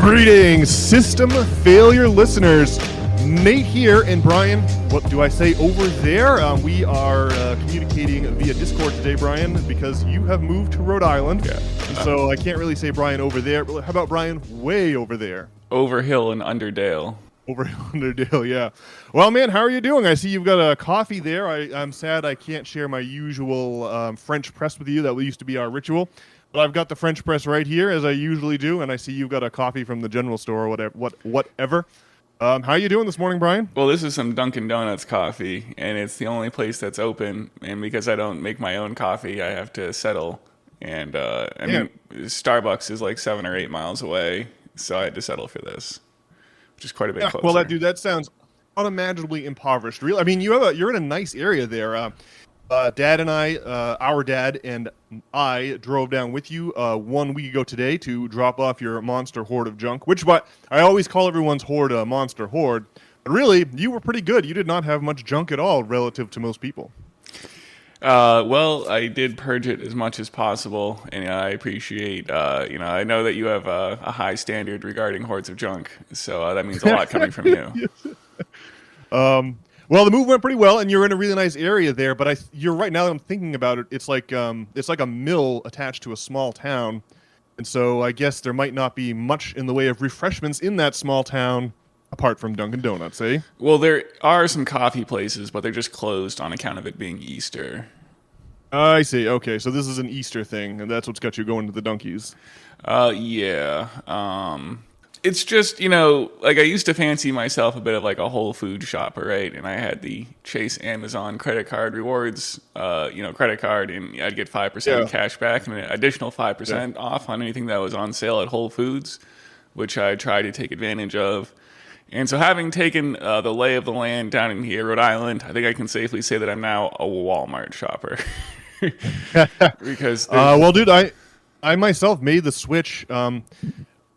Greetings, system failure listeners. Nate here, and Brian, what do I say over there? We are communicating via Discord today, Brian, because you have moved to Rhode Island. Yeah. So I can't really say Brian over there. How about Brian way over there? Over hill in Underdale. Over Underdale, yeah. Well, man, how are you doing? I see you've got a coffee there. I'm sad I can't share my usual French press with you. That used to be our ritual. But I've got the French press right here, as I usually do, and I see you've got a coffee from the general store or whatever. How are you doing this morning, Brian? Well, this is some Dunkin' Donuts coffee, and it's the only place that's open. And because I don't make my own coffee, I have to settle. And I mean, Starbucks is like 7 or 8 miles away, so I had to settle for this, which is quite a bit closer. Well, that sounds unimaginably impoverished. Really, I mean, you're in a nice area there. Dad and I, our dad and I drove down with you 1 week ago today to drop off your monster hoard of junk, but I always call everyone's hoard a monster hoard. But really, you were pretty good. You did not have much junk at all relative to most people. Well, I did purge it as much as possible, and I appreciate, I know that you have a high standard regarding hoards of junk, so that means a lot coming from you. Well, the move went pretty well, and you're in a really nice area there. But you're right. Now that I'm thinking about it, it's like a mill attached to a small town, and so I guess there might not be much in the way of refreshments in that small town, apart from Dunkin' Donuts, eh? Well, there are some coffee places, but they're just closed on account of it being Easter. I see. Okay, so this is an Easter thing, and that's what's got you going to the Dunkies. Yeah. It's just, like I used to fancy myself a bit of like a Whole Food shopper, right? And I had the Chase Amazon credit card rewards, credit card, and I'd get 5% cash back and an additional 5% off on anything that was on sale at Whole Foods, which I tried to take advantage of. And so having taken the lay of the land down in here, Rhode Island, I think I can safely say that I'm now a Walmart shopper. Because well, dude, I myself made the switch.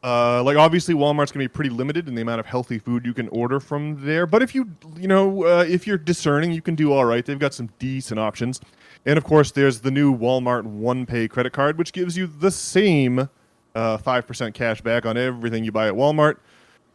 Obviously Walmart's gonna be pretty limited in the amount of healthy food you can order from there. But if if you're discerning, you can do all right. They've got some decent options. And of course, there's the new Walmart OnePay credit card, which gives you the same 5% cash back on everything you buy at Walmart.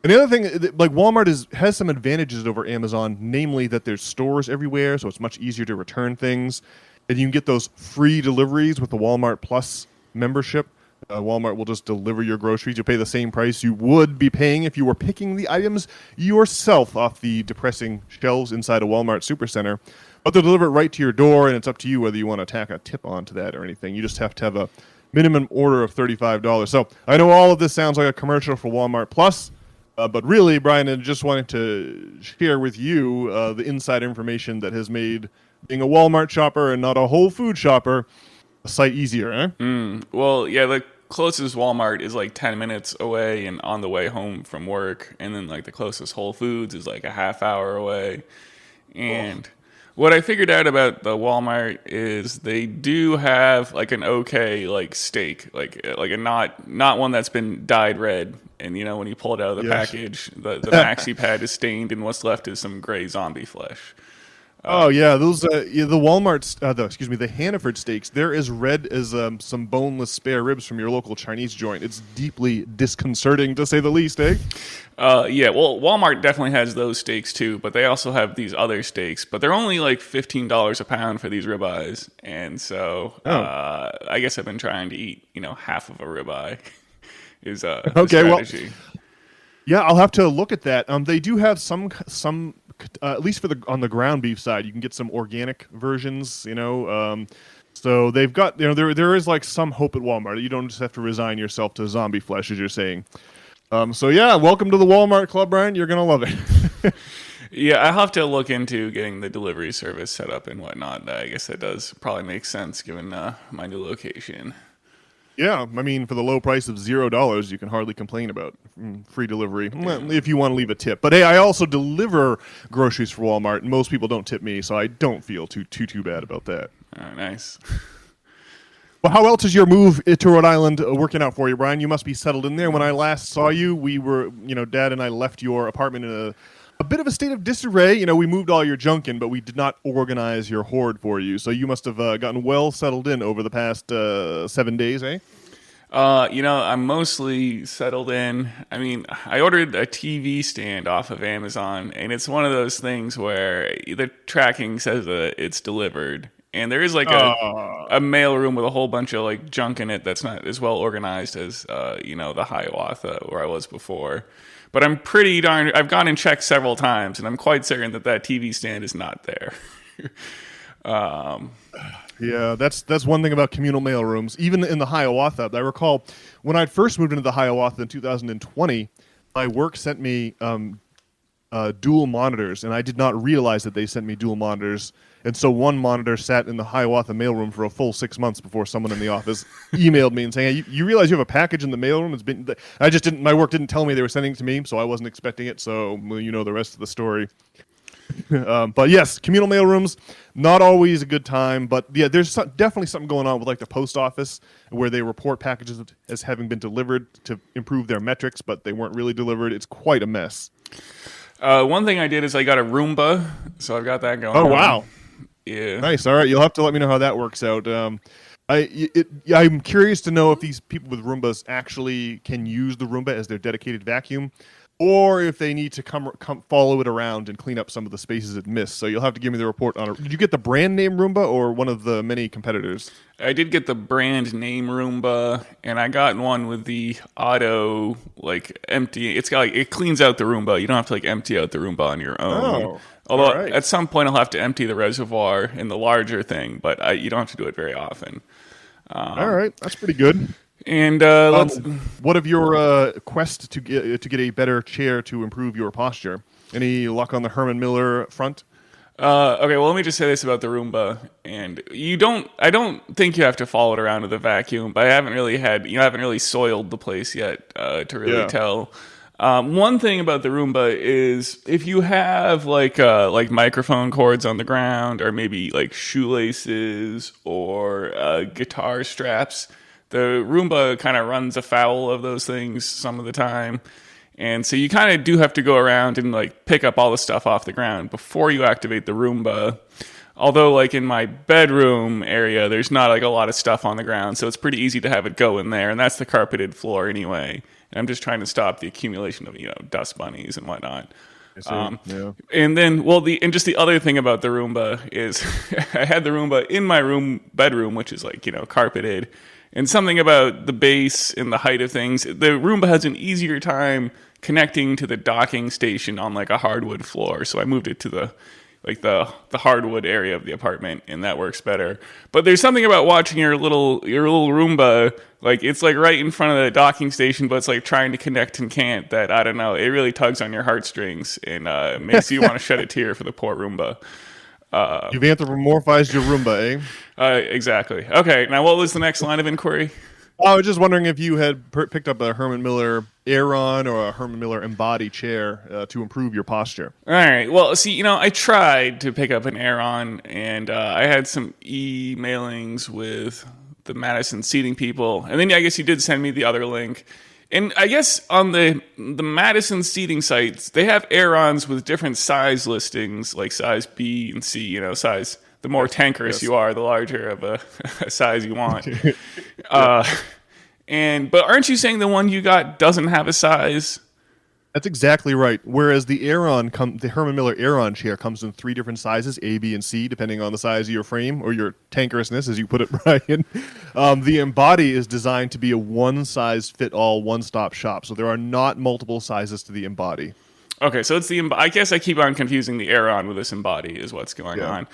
And the other thing, like Walmart has some advantages over Amazon, namely that there's stores everywhere, so it's much easier to return things. And you can get those free deliveries with the Walmart Plus membership. Walmart will just deliver your groceries. You'll pay the same price you would be paying if you were picking the items yourself off the depressing shelves inside a Walmart Supercenter. But they'll deliver it right to your door, and it's up to you whether you want to tack a tip onto that or anything. You just have to have a minimum order of $35. So I know all of this sounds like a commercial for Walmart Plus, but really, Brian, I just wanted to share with you the inside information that has made being a Walmart shopper and not a Whole Food shopper a sight easier, eh? Well, yeah, the closest Walmart is like 10 minutes away and on the way home from work. And then like the closest Whole Foods is like a half hour away. And what I figured out about the Walmart is they do have like an okay like steak, like a not one that's been dyed red. And when you pull it out of the package, the maxi pad is stained and what's left is some gray zombie flesh. Those the Walmart, the Hannaford steaks. They're as red as some boneless spare ribs from your local Chinese joint. It's deeply disconcerting, to say the least, eh? Yeah. Well, Walmart definitely has those steaks too, but they also have these other steaks. But they're only like $15 a pound for these ribeyes, and so I guess I've been trying to eat, half of a ribeye. Is the strategy. Well, yeah, I'll have to look at that. They do have some. At least on the ground beef side, you can get some organic versions, so they've got, there is like some hope at Walmart. You don't just have to resign yourself to zombie flesh, as you're saying. So yeah, welcome to the Walmart Club, Brian. You're going to love it. Yeah, I'll have to look into getting the delivery service set up and whatnot. I guess that does probably make sense given my new location. Yeah, I mean, for the low price of $0, you can hardly complain about free delivery, if you want to leave a tip. But hey, I also deliver groceries for Walmart, and most people don't tip me, so I don't feel too bad about that. Oh, nice. Well, how else is your move to Rhode Island working out for you, Brian? You must be settled in there. When I last saw you, we were, Dad and I left your apartment in a bit of a state of disarray. We moved all your junk in, but we did not organize your hoard for you. So you must have gotten well settled in over the past 7 days, eh? I'm mostly settled in. I mean, I ordered a TV stand off of Amazon, and it's one of those things where the tracking says that it's delivered, and there is like a mail room with a whole bunch of like junk in it that's not as well organized as the Hiawatha where I was before. But I'm pretty darn. I've gone and checked several times, and I'm quite certain that TV stand is not there. Yeah, that's one thing about communal mail rooms. Even in the Hiawatha, I recall when I first moved into the Hiawatha in 2020, my work sent me dual monitors, and I did not realize that they sent me dual monitors. And so one monitor sat in the Hiawatha mailroom for a full 6 months before someone in the office emailed me and saying, "Hey, you realize you have a package in the mailroom? It's been." I just didn't. My work didn't tell me they were sending it to me, so I wasn't expecting it. So you know the rest of the story. But yes, communal mailrooms, not always a good time. But yeah, there's definitely something going on with like the post office where they report packages as having been delivered to improve their metrics, but they weren't really delivered. It's quite a mess. One thing I did is I got a Roomba, so I've got that going. Oh, on. wow. Yeah. Nice. All right, you'll have to let me know how that works out. I'm curious to know if these people with Roombas actually can use the Roomba as their dedicated vacuum, or if they need to come follow it around and clean up some of the spaces it missed. So you'll have to give me the report on it. Did you get the brand name Roomba or one of the many competitors? I did get the brand name Roomba, and I got one with the auto like empty. It's got like it cleans out the Roomba. You don't have to like empty out the Roomba on your own. Oh, although all right. at some point I'll have to empty the reservoir in the larger thing, but you don't have to do it very often. All right, that's pretty good. And what of your quest to get a better chair to improve your posture? Any luck on the Herman Miller front? okay, well, let me just say this about the Roomba. And I don't think you have to follow it around with a vacuum, but I haven't really soiled the place yet to really tell. One thing about the Roomba is if you have like microphone cords on the ground, or maybe like shoelaces or guitar straps, the Roomba kind of runs afoul of those things some of the time. And so you kind of do have to go around and like pick up all the stuff off the ground before you activate the Roomba. Although like in my bedroom area, there's not like a lot of stuff on the ground, so it's pretty easy to have it go in there. And that's the carpeted floor anyway. And I'm just trying to stop the accumulation of dust bunnies and whatnot. And then, just the other thing about the Roomba is I had the Roomba in my bedroom, which is like, carpeted. And something about the base and the height of things, the Roomba has an easier time connecting to the docking station on like a hardwood floor. So I moved it to the hardwood area of the apartment, and that works better. But there's something about watching your little Roomba, like it's like right in front of the docking station, but it's like trying to connect and can't. That I don't know. It really tugs on your heartstrings and makes you want to shed a tear for the poor Roomba. You've anthropomorphized your Roomba, Exactly. Okay, now what was the next line of inquiry? I was just wondering if you had picked up a Herman Miller Aeron or a Herman Miller Embody chair to improve your posture. All right. Well, see, I tried to pick up an Aeron, and I had some emailings with the Madison seating people, and then I guess you did send me the other link. And I guess on the Madison seating sites, they have Aerons with different size listings, like size B and C, size. The more tankerous you are, the larger of a size you want. But aren't you saying the one you got doesn't have a size? That's exactly right. Whereas the Herman Miller Aeron chair comes in 3 different sizes, A, B, and C, depending on the size of your frame or your tankerousness, as you put it, Brian. The Embody is designed to be a one-size-fit-all, one-stop shop. So there are not multiple sizes to the Embody. Okay, so it's I guess I keep on confusing the Aeron with this Embody is what's going on.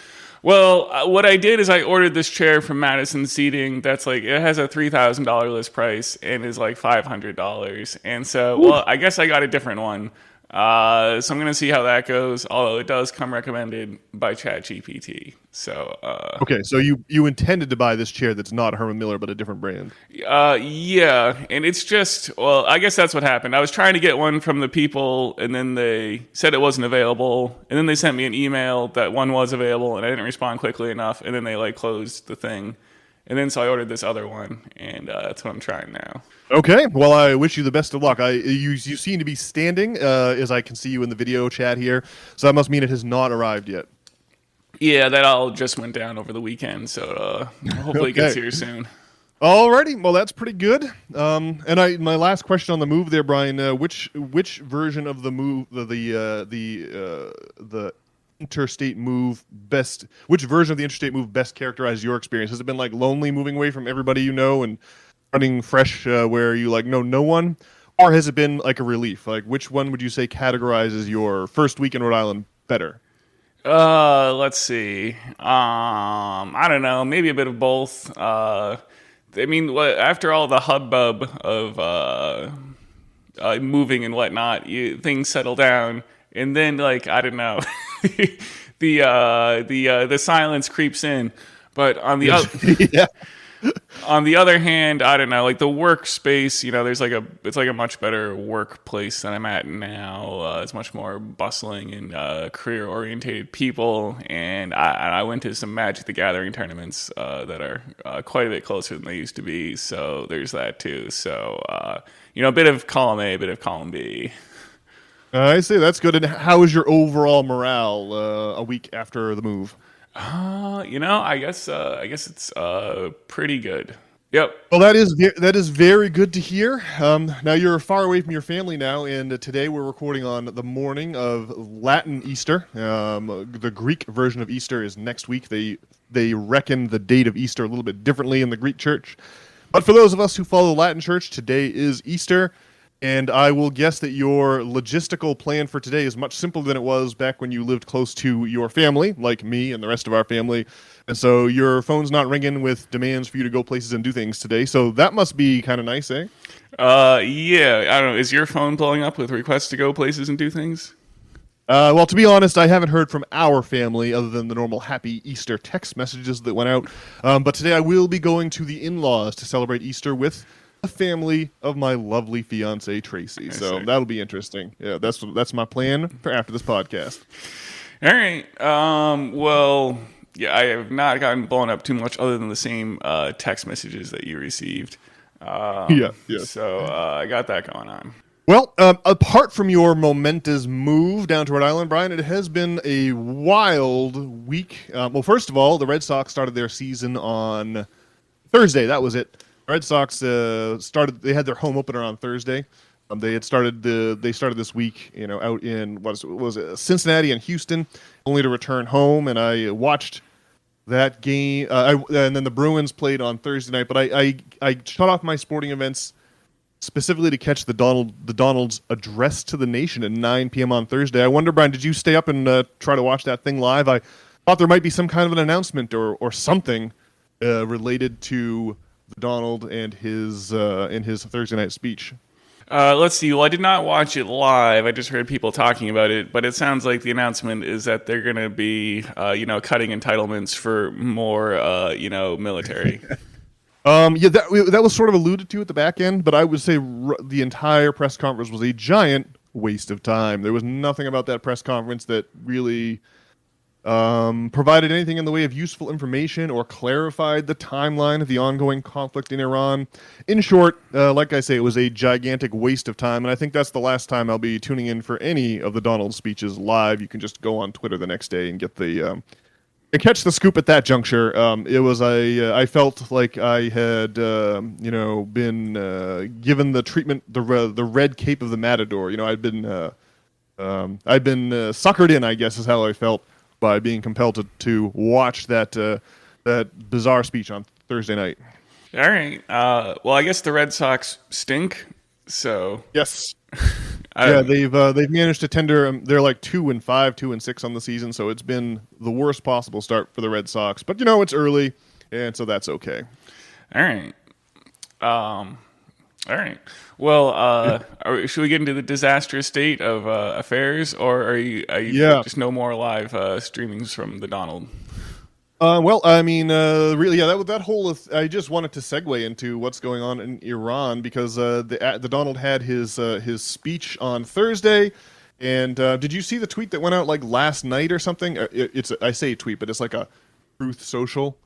Well, what I did is I ordered this chair from Madison Seating. That's like, it has a $3,000 list price and is like $500. And so, I guess I got a different one. So I'm going to see how that goes. Although it does come recommended by ChatGPT. So, okay, so you intended to buy this chair that's not Herman Miller, but a different brand. Yeah. And it's just, I guess that's what happened. I was trying to get one from the people, and then they said it wasn't available. And then they sent me an email that one was available, and I didn't respond quickly enough. And then they like closed the thing. And then so I ordered this other one, and that's what I'm trying now. Okay, well, I wish you the best of luck. You seem to be standing, as I can see you in the video chat here, so that must mean it has not arrived yet. Yeah, that all just went down over the weekend, so hopefully it gets here soon. Alrighty, well that's pretty good. And my last question on the move there, Brian. Which version of the move, the interstate move best? Which version of the interstate move best characterized your experience? Has it been like lonely, moving away from everybody you know and running fresh, where you like know no one, or has it been like a relief? Like which one would you say categorizes your first week in Rhode Island better? Let's see. I don't know. Maybe a bit of both. I mean, after all the hubbub of moving and whatnot, things settle down, and then like I don't know, the silence creeps in. But on the other, Yeah. on the other hand, I don't know, like the workspace, there's it's like a much better workplace than I'm at now. It's much more bustling and career orientated people. And I went to some Magic the Gathering tournaments that are quite a bit closer than they used to be. So there's that too. So, a bit of column A, a bit of column B. I see, that's good. And how is your overall morale a week after the move? I guess it's pretty good. Yep. Well, that is very good to hear. Now you're far away from your family now, and today we're recording on the morning of Latin Easter. The Greek version of Easter is next week. They reckon the date of Easter a little bit differently in the Greek church, but for those of us who follow the Latin church, today is Easter. And I will guess that your logistical plan for today is much simpler than it was back when you lived close to your family, like me and the rest of our family. And so your phone's not ringing with demands for you to go places and do things today. So that must be kind of nice, eh? Yeah. I don't know. Is your phone blowing up with requests to go places and do things? Well, to be honest, I haven't heard from our family other than the normal Happy Easter text messages that went out. But today I will be going to the in-laws to celebrate Easter with a family of my lovely fiance Tracy. So that'll be interesting. Yeah, that's my plan for after this podcast. All right. Well, yeah, I have not gotten blown up too much other than the same text messages that you received. Yeah. So I got that going on. Well, apart from your momentous move down to Rhode Island, Brian, it has been a wild week. Well, first of all, the Red Sox started their season on Thursday. That was it. Red Sox started. They had their home opener on Thursday. They started this week, out in what was it, Cincinnati and Houston, only to return home. And I watched that game. And then the Bruins played on Thursday night. But I shut off my sporting events specifically to catch the Donald's address to the nation at 9 p.m. on Thursday. I wonder, Brian, did you stay up and try to watch that thing live? I thought there might be some kind of an announcement or something related to Donald and his Thursday night speech. Let's see. Well, I did not watch it live. I just heard people talking about it. But it sounds like the announcement is that they're going to be, cutting entitlements for more, military. Yeah, that was sort of alluded to at the back end, but I would say the entire press conference was a giant waste of time. There was nothing about that press conference that really provided anything in the way of useful information or clarified the timeline of the ongoing conflict in Iran. In short, like I say, it was a gigantic waste of time, and I think that's the last time I'll be tuning in for any of the Donald speeches live. You can just go on Twitter the next day and get and catch the scoop at that juncture. I felt like I had, been given the treatment, the red cape of the matador. I'd been suckered in, I guess, is how I felt, by being compelled to watch that bizarre speech on Thursday night. All right. Well, I guess the Red Sox stink. So yes, they've managed to tender. They're like 2-5, 2-6 on the season, so it's been the worst possible start for the Red Sox. But it's early, and so that's okay. All right. All right. Well, should we get into the disastrous state of affairs, or are you just no more live streamings from the Donald? Really, that whole. I just wanted to segue into what's going on in Iran because the Donald had his speech on Thursday, and did you see the tweet that went out like last night or something? I say tweet, but it's like a Truth Social.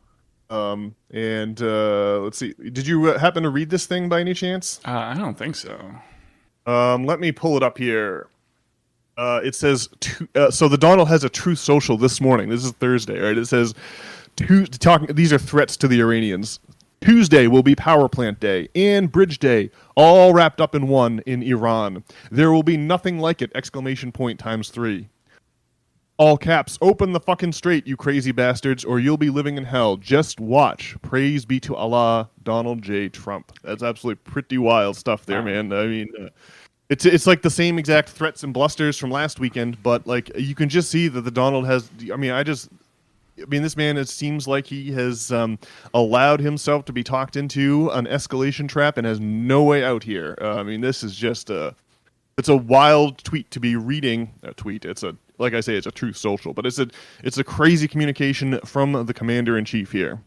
Let's see. Did you happen to read this thing by any chance? I don't think so. Let me pull it up here. It says, so the Donald has a Truth Social this morning. This is Thursday, right? It says, these are threats to the Iranians. Tuesday will be Power Plant Day and Bridge Day, all wrapped up in one in Iran. There will be nothing like it! Exclamation point times 3. All caps, open the fucking strait, you crazy bastards, or you'll be living in hell. Just watch. Praise be to Allah, Donald J. Trump. That's absolutely pretty wild stuff there, man. I mean, it's like the same exact threats and blusters from last weekend, but like you can just see that the Donald has. I mean, this man, it seems like he has allowed himself to be talked into an escalation trap and has no way out here. I mean, this is just it's a wild tweet to be reading. A tweet. Like I say, it's a Truth Social, but it's a crazy communication from the commander-in-chief here.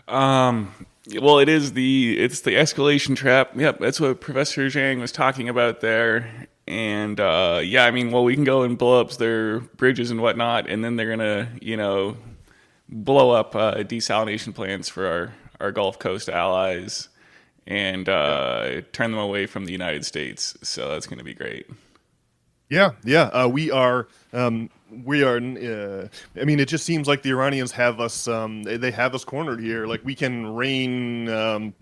Well, it's the escalation trap. Yep, that's what Professor Zhang was talking about there. And yeah, I mean, well, we can go and blow up their bridges and whatnot, and then they're gonna, blow up desalination plants for our Gulf Coast allies and turn them away from the United States. So that's gonna be great. Yeah. We are. I mean, it just seems like the Iranians have us. They have us cornered here. Like we can rain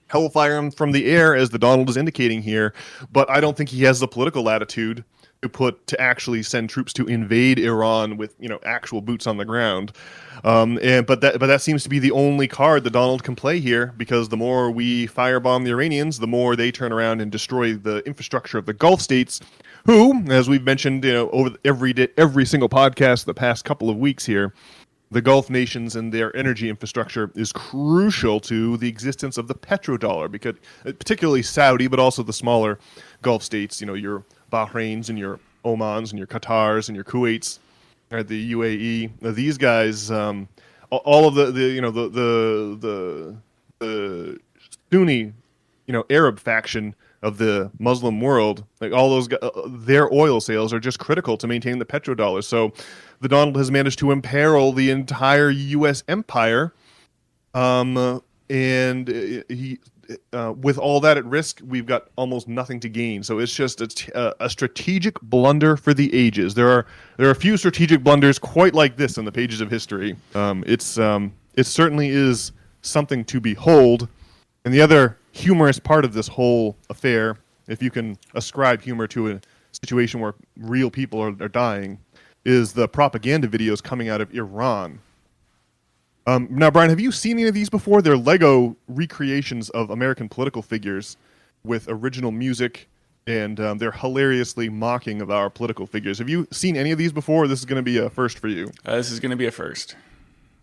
hellfire from the air, as the Donald is indicating here, but I don't think he has the political latitude to actually send troops to invade Iran with actual boots on the ground. But that seems to be the only card that Donald can play here, because the more we firebomb the Iranians, the more they turn around and destroy the infrastructure of the Gulf states, who, as we've mentioned, over every single podcast the past couple of weeks here, the Gulf nations and their energy infrastructure is crucial to the existence of the petrodollar, because particularly Saudi, but also the smaller Gulf states, your Bahrains and your Omans and your Qatars and your Kuwaits, the UAE. These guys, all of the Sunni, Arab faction of the Muslim world, like all those, their oil sales are just critical to maintain the petrodollar. So the Donald has managed to imperil the entire U.S. empire, and he, with all that at risk, we've got almost nothing to gain. So it's just a strategic blunder for the ages. There are a few strategic blunders quite like this in the pages of history. It certainly is something to behold. And the other humorous part of this whole affair, if you can ascribe humor to a situation where real people are dying, is the propaganda videos coming out of Iran. Now, Brian, have you seen any of these before? They're Lego recreations of American political figures with original music, and they're hilariously mocking of our political figures. Have you seen any of these before? This is going to be a first for you. This is going to be a first.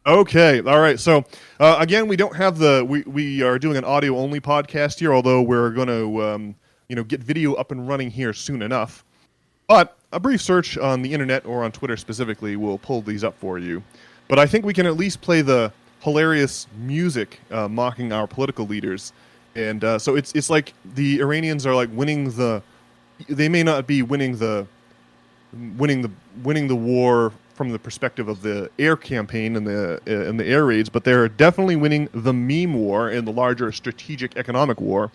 Okay, all right. So again, we don't have we are doing an audio only podcast here, although we're going to get video up and running here soon enough. But a brief search on the internet or on Twitter specifically will pull these up for you. But I think we can at least play the hilarious music mocking our political leaders, and so it's like the Iranians are like winning the. They may not be winning the war from the perspective of the air campaign and the air raids, but they're definitely winning the meme war and the larger strategic economic war.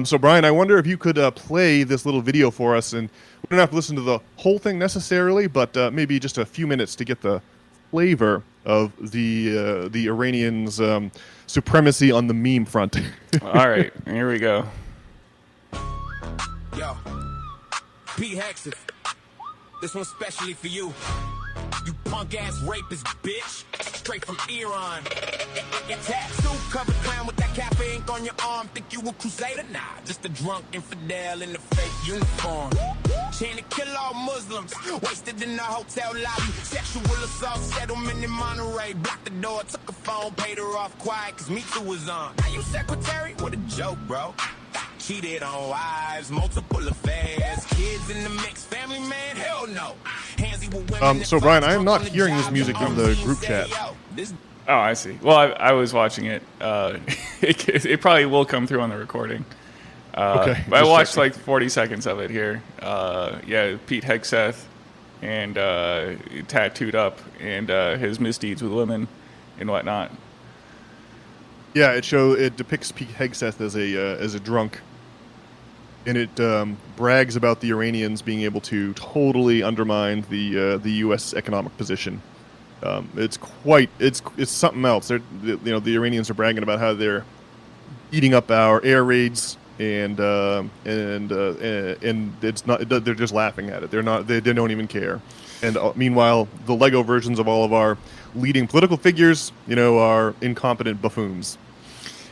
So, Brian, I wonder if you could play this little video for us, and we don't have to listen to the whole thing necessarily, but maybe just a few minutes to get the flavor of the Iranians' supremacy on the meme front. All right, here we go. Yo, Pete Hexer, this one's specially for you. You punk-ass rapist bitch, straight from Iran. Your tattoo covered clown with that cafe ink on your arm. Think you a crusader? Nah, just a drunk infidel in a fake uniform. Chain to kill all Muslims, wasted in the hotel lobby. Sexual assault settlement in Monterey. Blocked the door, took a phone, paid her off quiet, cause Me Too was on. Now you secretary? What a joke, bro. Cheated on wives, multiple affairs, kids in the mix, family man, hell no. So Brian, I am not hearing this music in the group chat. Oh, I see. Well, I was watching it. It probably will come through on the recording. Okay. But I watched like 40 seconds of it here. Yeah, Pete Hegseth and tattooed up and his misdeeds with women and whatnot. Yeah, it depicts Pete Hegseth as a drunk, and it brags about the Iranians being able to totally undermine the U.S. economic position. It's something else. The Iranians are bragging about how they're eating up our air raids, and it's not. They're just laughing at it. They don't even care. And meanwhile, the Lego versions of all of our leading political figures, are incompetent buffoons.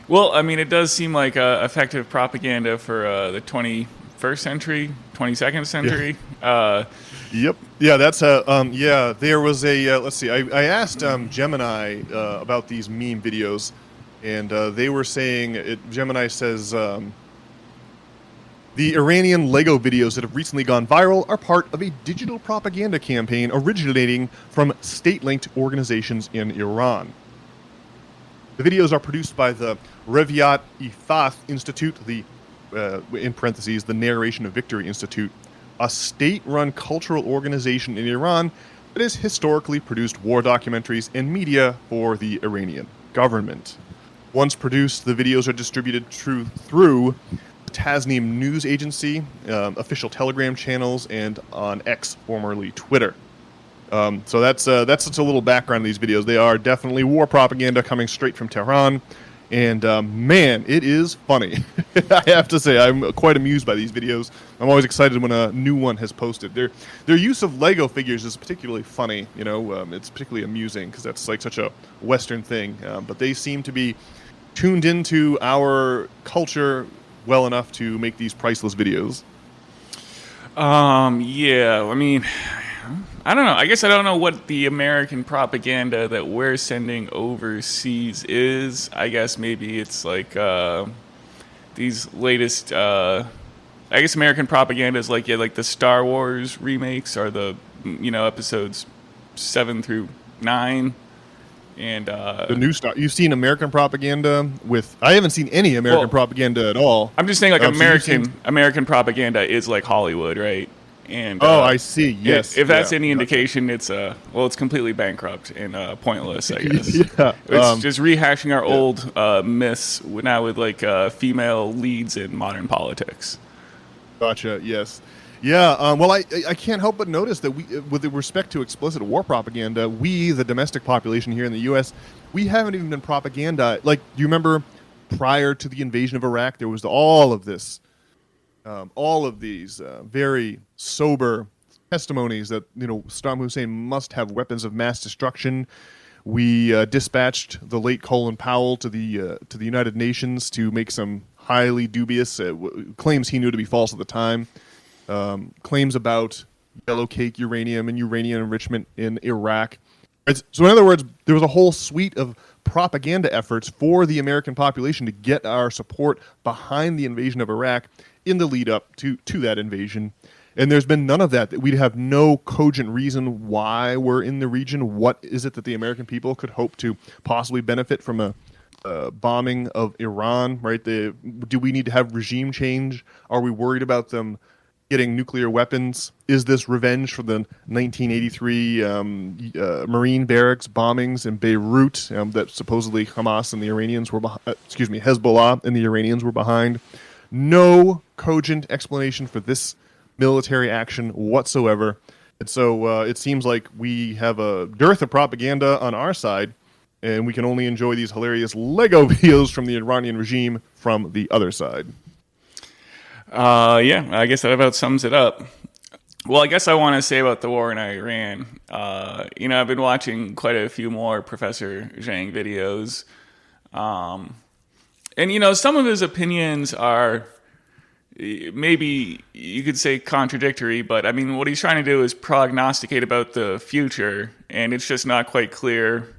Well, I mean, it does seem like effective propaganda for the 21st century, 22nd century. Yep. Yeah, there was a, let's see, I asked Gemini about these meme videos, and they were saying, Gemini says, the Iranian Lego videos that have recently gone viral are part of a digital propaganda campaign originating from state-linked organizations in Iran. The videos are produced by the Reviat Ifath Institute, in parentheses, the Narration of Victory Institute, a state-run cultural organization in Iran that has historically produced war documentaries and media for the Iranian government. Once produced, the videos are distributed through Tasnim news agency, official Telegram channels, and on X, formerly Twitter. So that's just a little background of these videos. They are definitely war propaganda coming straight from Tehran, and man, it is funny. I have to say, I'm quite amused by these videos. I'm always excited when a new one has posted. Their use of Lego figures is particularly funny. It's particularly amusing because that's like such a Western thing. But they seem to be tuned into our culture well enough to make these priceless videos. Yeah, I mean, I don't know. I guess I don't know what the American propaganda that we're sending overseas is. I guess maybe it's like these latest. I guess American propaganda is like the Star Wars remakes are the episodes 7 through 9. And the new Star. You've seen American propaganda with. I haven't seen any American propaganda at all. I'm just saying, like American propaganda is like Hollywood, right? And I see. Yes, if that's any indication, it's it's completely bankrupt and pointless. I guess. Yeah, it's just rehashing our old myths now with like female leads in modern politics. Gotcha. Yes. Yeah, well, I can't help but notice that with respect to explicit war propaganda, we, the domestic population here in the U.S., we haven't even been propaganda. Like, do you remember prior to the invasion of Iraq, there was all of these very sober testimonies that Saddam Hussein must have weapons of mass destruction. We dispatched the late Colin Powell to the United Nations to make some highly dubious claims he knew to be false at the time. Claims about yellow cake uranium and uranium enrichment in Iraq. So in other words, there was a whole suite of propaganda efforts for the American population to get our support behind the invasion of Iraq in the lead up to that invasion. And there's been none of that. We'd have no cogent reason why we're in the region. What is it that the American people could hope to possibly benefit from a bombing of Iran, right? Do we need to have regime change? Are we worried about them getting nuclear weapons? Is this revenge for the 1983 Marine barracks bombings in Beirut that supposedly Hamas and the Iranians were Hezbollah and the Iranians were behind? No cogent explanation for this military action whatsoever. And so it seems like we have a dearth of propaganda on our side, and we can only enjoy these hilarious Lego videos from the Iranian regime from the other side. Yeah, I guess that about sums it up. Well, I guess I want to say about the war in Iran. I've been watching quite a few more Professor Zhang videos. And some of his opinions are maybe you could say contradictory, but I mean, what he's trying to do is prognosticate about the future, and it's just not quite clear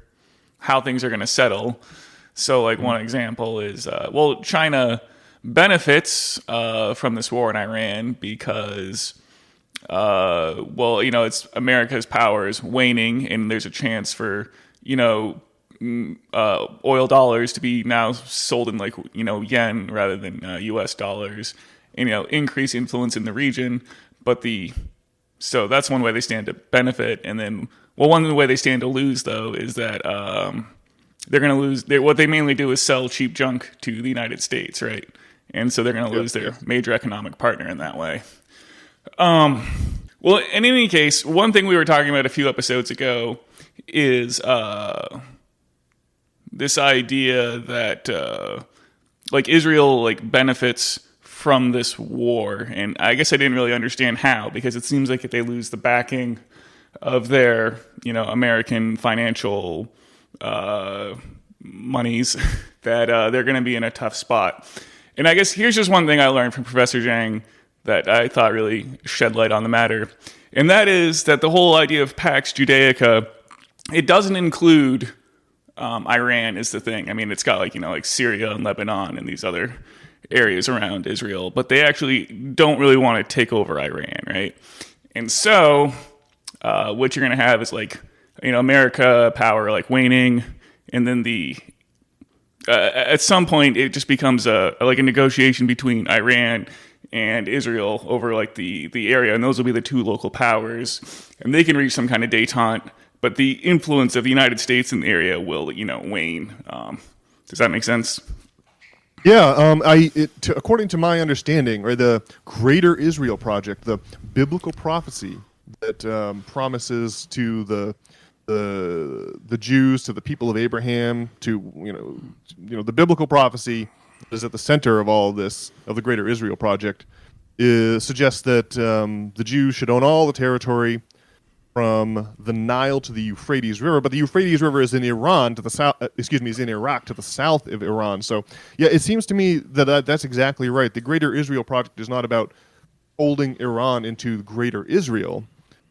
how things are going to settle. So, like, one example is, China benefits from this war in Iran because, it's America's power is waning, and there's a chance for, oil dollars to be now sold in yen rather than U.S. dollars, and increase influence in the region. So that's one way they stand to benefit, and then one way they stand to lose though is that they're going to lose. What they mainly do is sell cheap junk to the United States, right? And so they're going to lose their major economic partner in that way. Well, in any case, one thing we were talking about a few episodes ago is this idea that like Israel like benefits from this war, and I guess I didn't really understand how, because it seems like if they lose the backing of their American financial monies, that they're going to be in a tough spot. And I guess here's just one thing I learned from Professor Zhang that I thought really shed light on the matter, and that is that the whole idea of Pax Judaica, it doesn't include Iran is the thing. I mean, it's got like Syria and Lebanon and these other areas around Israel, but they actually don't really want to take over Iran, right? And so what you're going to have is America power waning, and then at some point it just becomes a negotiation between Iran and Israel over the area, and those will be the two local powers, and they can reach some kind of détente. But the influence of the United States in the area will, wane. Does that make sense? Yeah, according to my understanding, or the Greater Israel Project, the biblical prophecy that promises to the Jews, to the people of Abraham, to the biblical prophecy that is at the center of all of this, of the Greater Israel Project, suggests that the Jews should own all the territory from the Nile to the Euphrates River, but the Euphrates River is in Iran to the south. Is in Iraq to the south of Iran. So, yeah, it seems to me that that's exactly right. The Greater Israel Project is not about folding Iran into Greater Israel,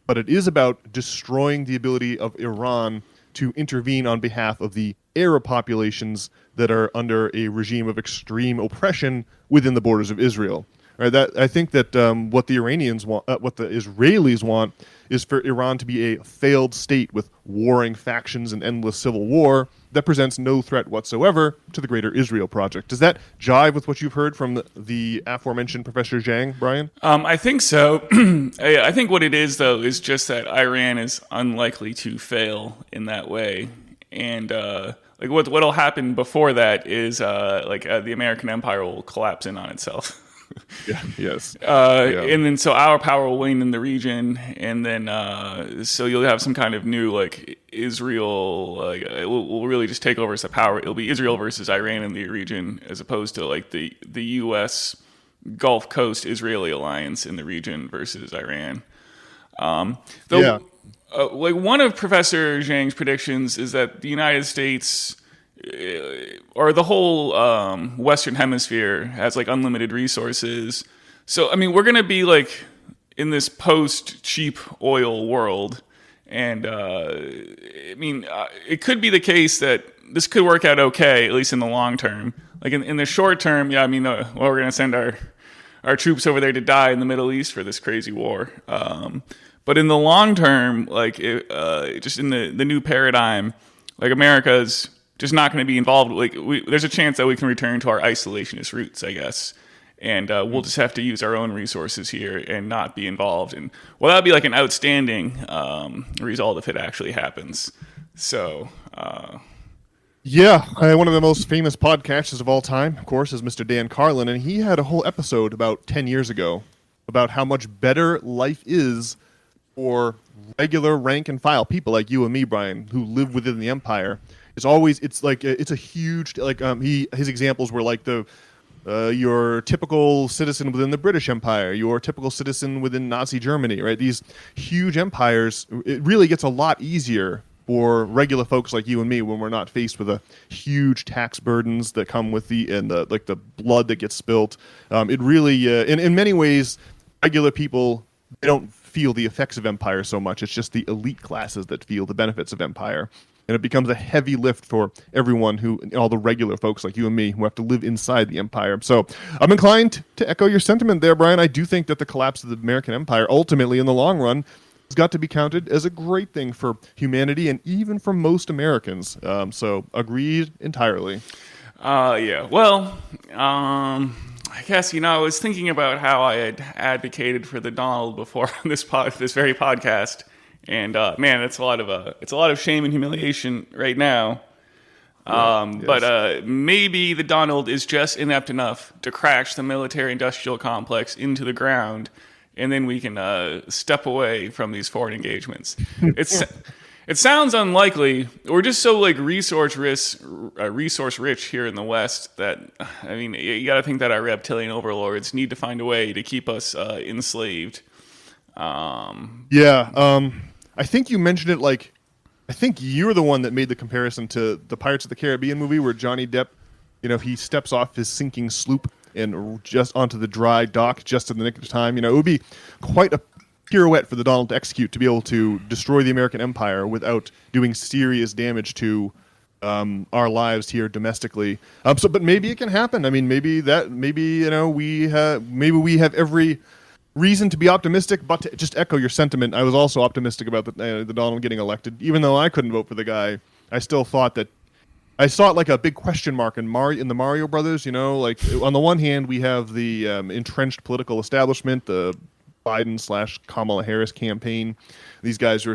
but it is about destroying the ability of Iran to intervene on behalf of the Arab populations that are under a regime of extreme oppression within the borders of Israel. Right, that I think that what the Iranians want, what the Israelis want, is for Iran to be a failed state with warring factions and endless civil war that presents no threat whatsoever to the Greater Israel Project. Does that jive with what you've heard from the aforementioned Professor Zhang, Brian? I think so. I think what it is, though, is just that Iran is unlikely to fail in that way, and what'll happen before that is the American empire will collapse in on itself. Yeah. Yes. And then so our power will wane in the region, and then so you'll have some kind of new Israel. Will really just take over as a power. It'll be Israel versus Iran in the region, as opposed to the U.S. Gulf Coast Israeli alliance in the region versus Iran. One of Professor Zhang's predictions is that the United States, or the whole Western Hemisphere, has unlimited resources. So I mean, we're gonna be in this post-cheap oil world, and it could be the case that this could work out okay, at least in the long term. In the short term, yeah, we're gonna send our troops over there to die in the Middle East for this crazy war. But in the long term, just in the new paradigm, America's just not going to be involved. There's a chance that we can return to our isolationist roots, I guess, and we'll just have to use our own resources here and not be involved. And that'd be an outstanding result if it actually happens. So, one of the most famous podcasters of all time, of course, is Mr. Dan Carlin, and he had a whole episode about 10 years ago about how much better life is for regular rank and file people like you and me, Brian, who live within the empire. It's a huge his examples were your typical citizen within the British Empire, your typical citizen within Nazi Germany, right? These huge empires, it really gets a lot easier for regular folks like you and me when we're not faced with the huge tax burdens that come with the blood that gets spilt. It really, in many ways, regular people, they don't feel the effects of empire so much. It's just the elite classes that feel the benefits of empire. And it becomes a heavy lift for everyone all the regular folks like you and me who have to live inside the empire. So I'm inclined to echo your sentiment there, Brian. I do think that the collapse of the American empire, ultimately in the long run, has got to be counted as a great thing for humanity and even for most Americans. So agreed entirely. Yeah. Well, I guess, I was thinking about how I had advocated for the Donald before on this very podcast. And man, it's a lot of shame and humiliation right now. Yes. But maybe the Donald is just inept enough to crash the military-industrial complex into the ground, and then we can step away from these foreign engagements. It sounds unlikely. We're just so like resource rich here in the West that I mean, you got to think that our reptilian overlords need to find a way to keep us enslaved. I think you mentioned it like, I think you're the one that made the comparison to the Pirates of the Caribbean movie where Johnny Depp, he steps off his sinking sloop and just onto the dry dock just in the nick of time. It would be quite a pirouette for the Donald to execute to be able to destroy the American empire without doing serious damage to our lives here domestically. But maybe it can happen. I mean, maybe we have every reason to be optimistic. But to just echo your sentiment, I was also optimistic about the Donald getting elected, even though I couldn't vote for the guy. I still thought that I saw it like a big question mark in the Mario Brothers. Like on the one hand, we have the entrenched political establishment, the Biden/Kamala Harris campaign. These guys are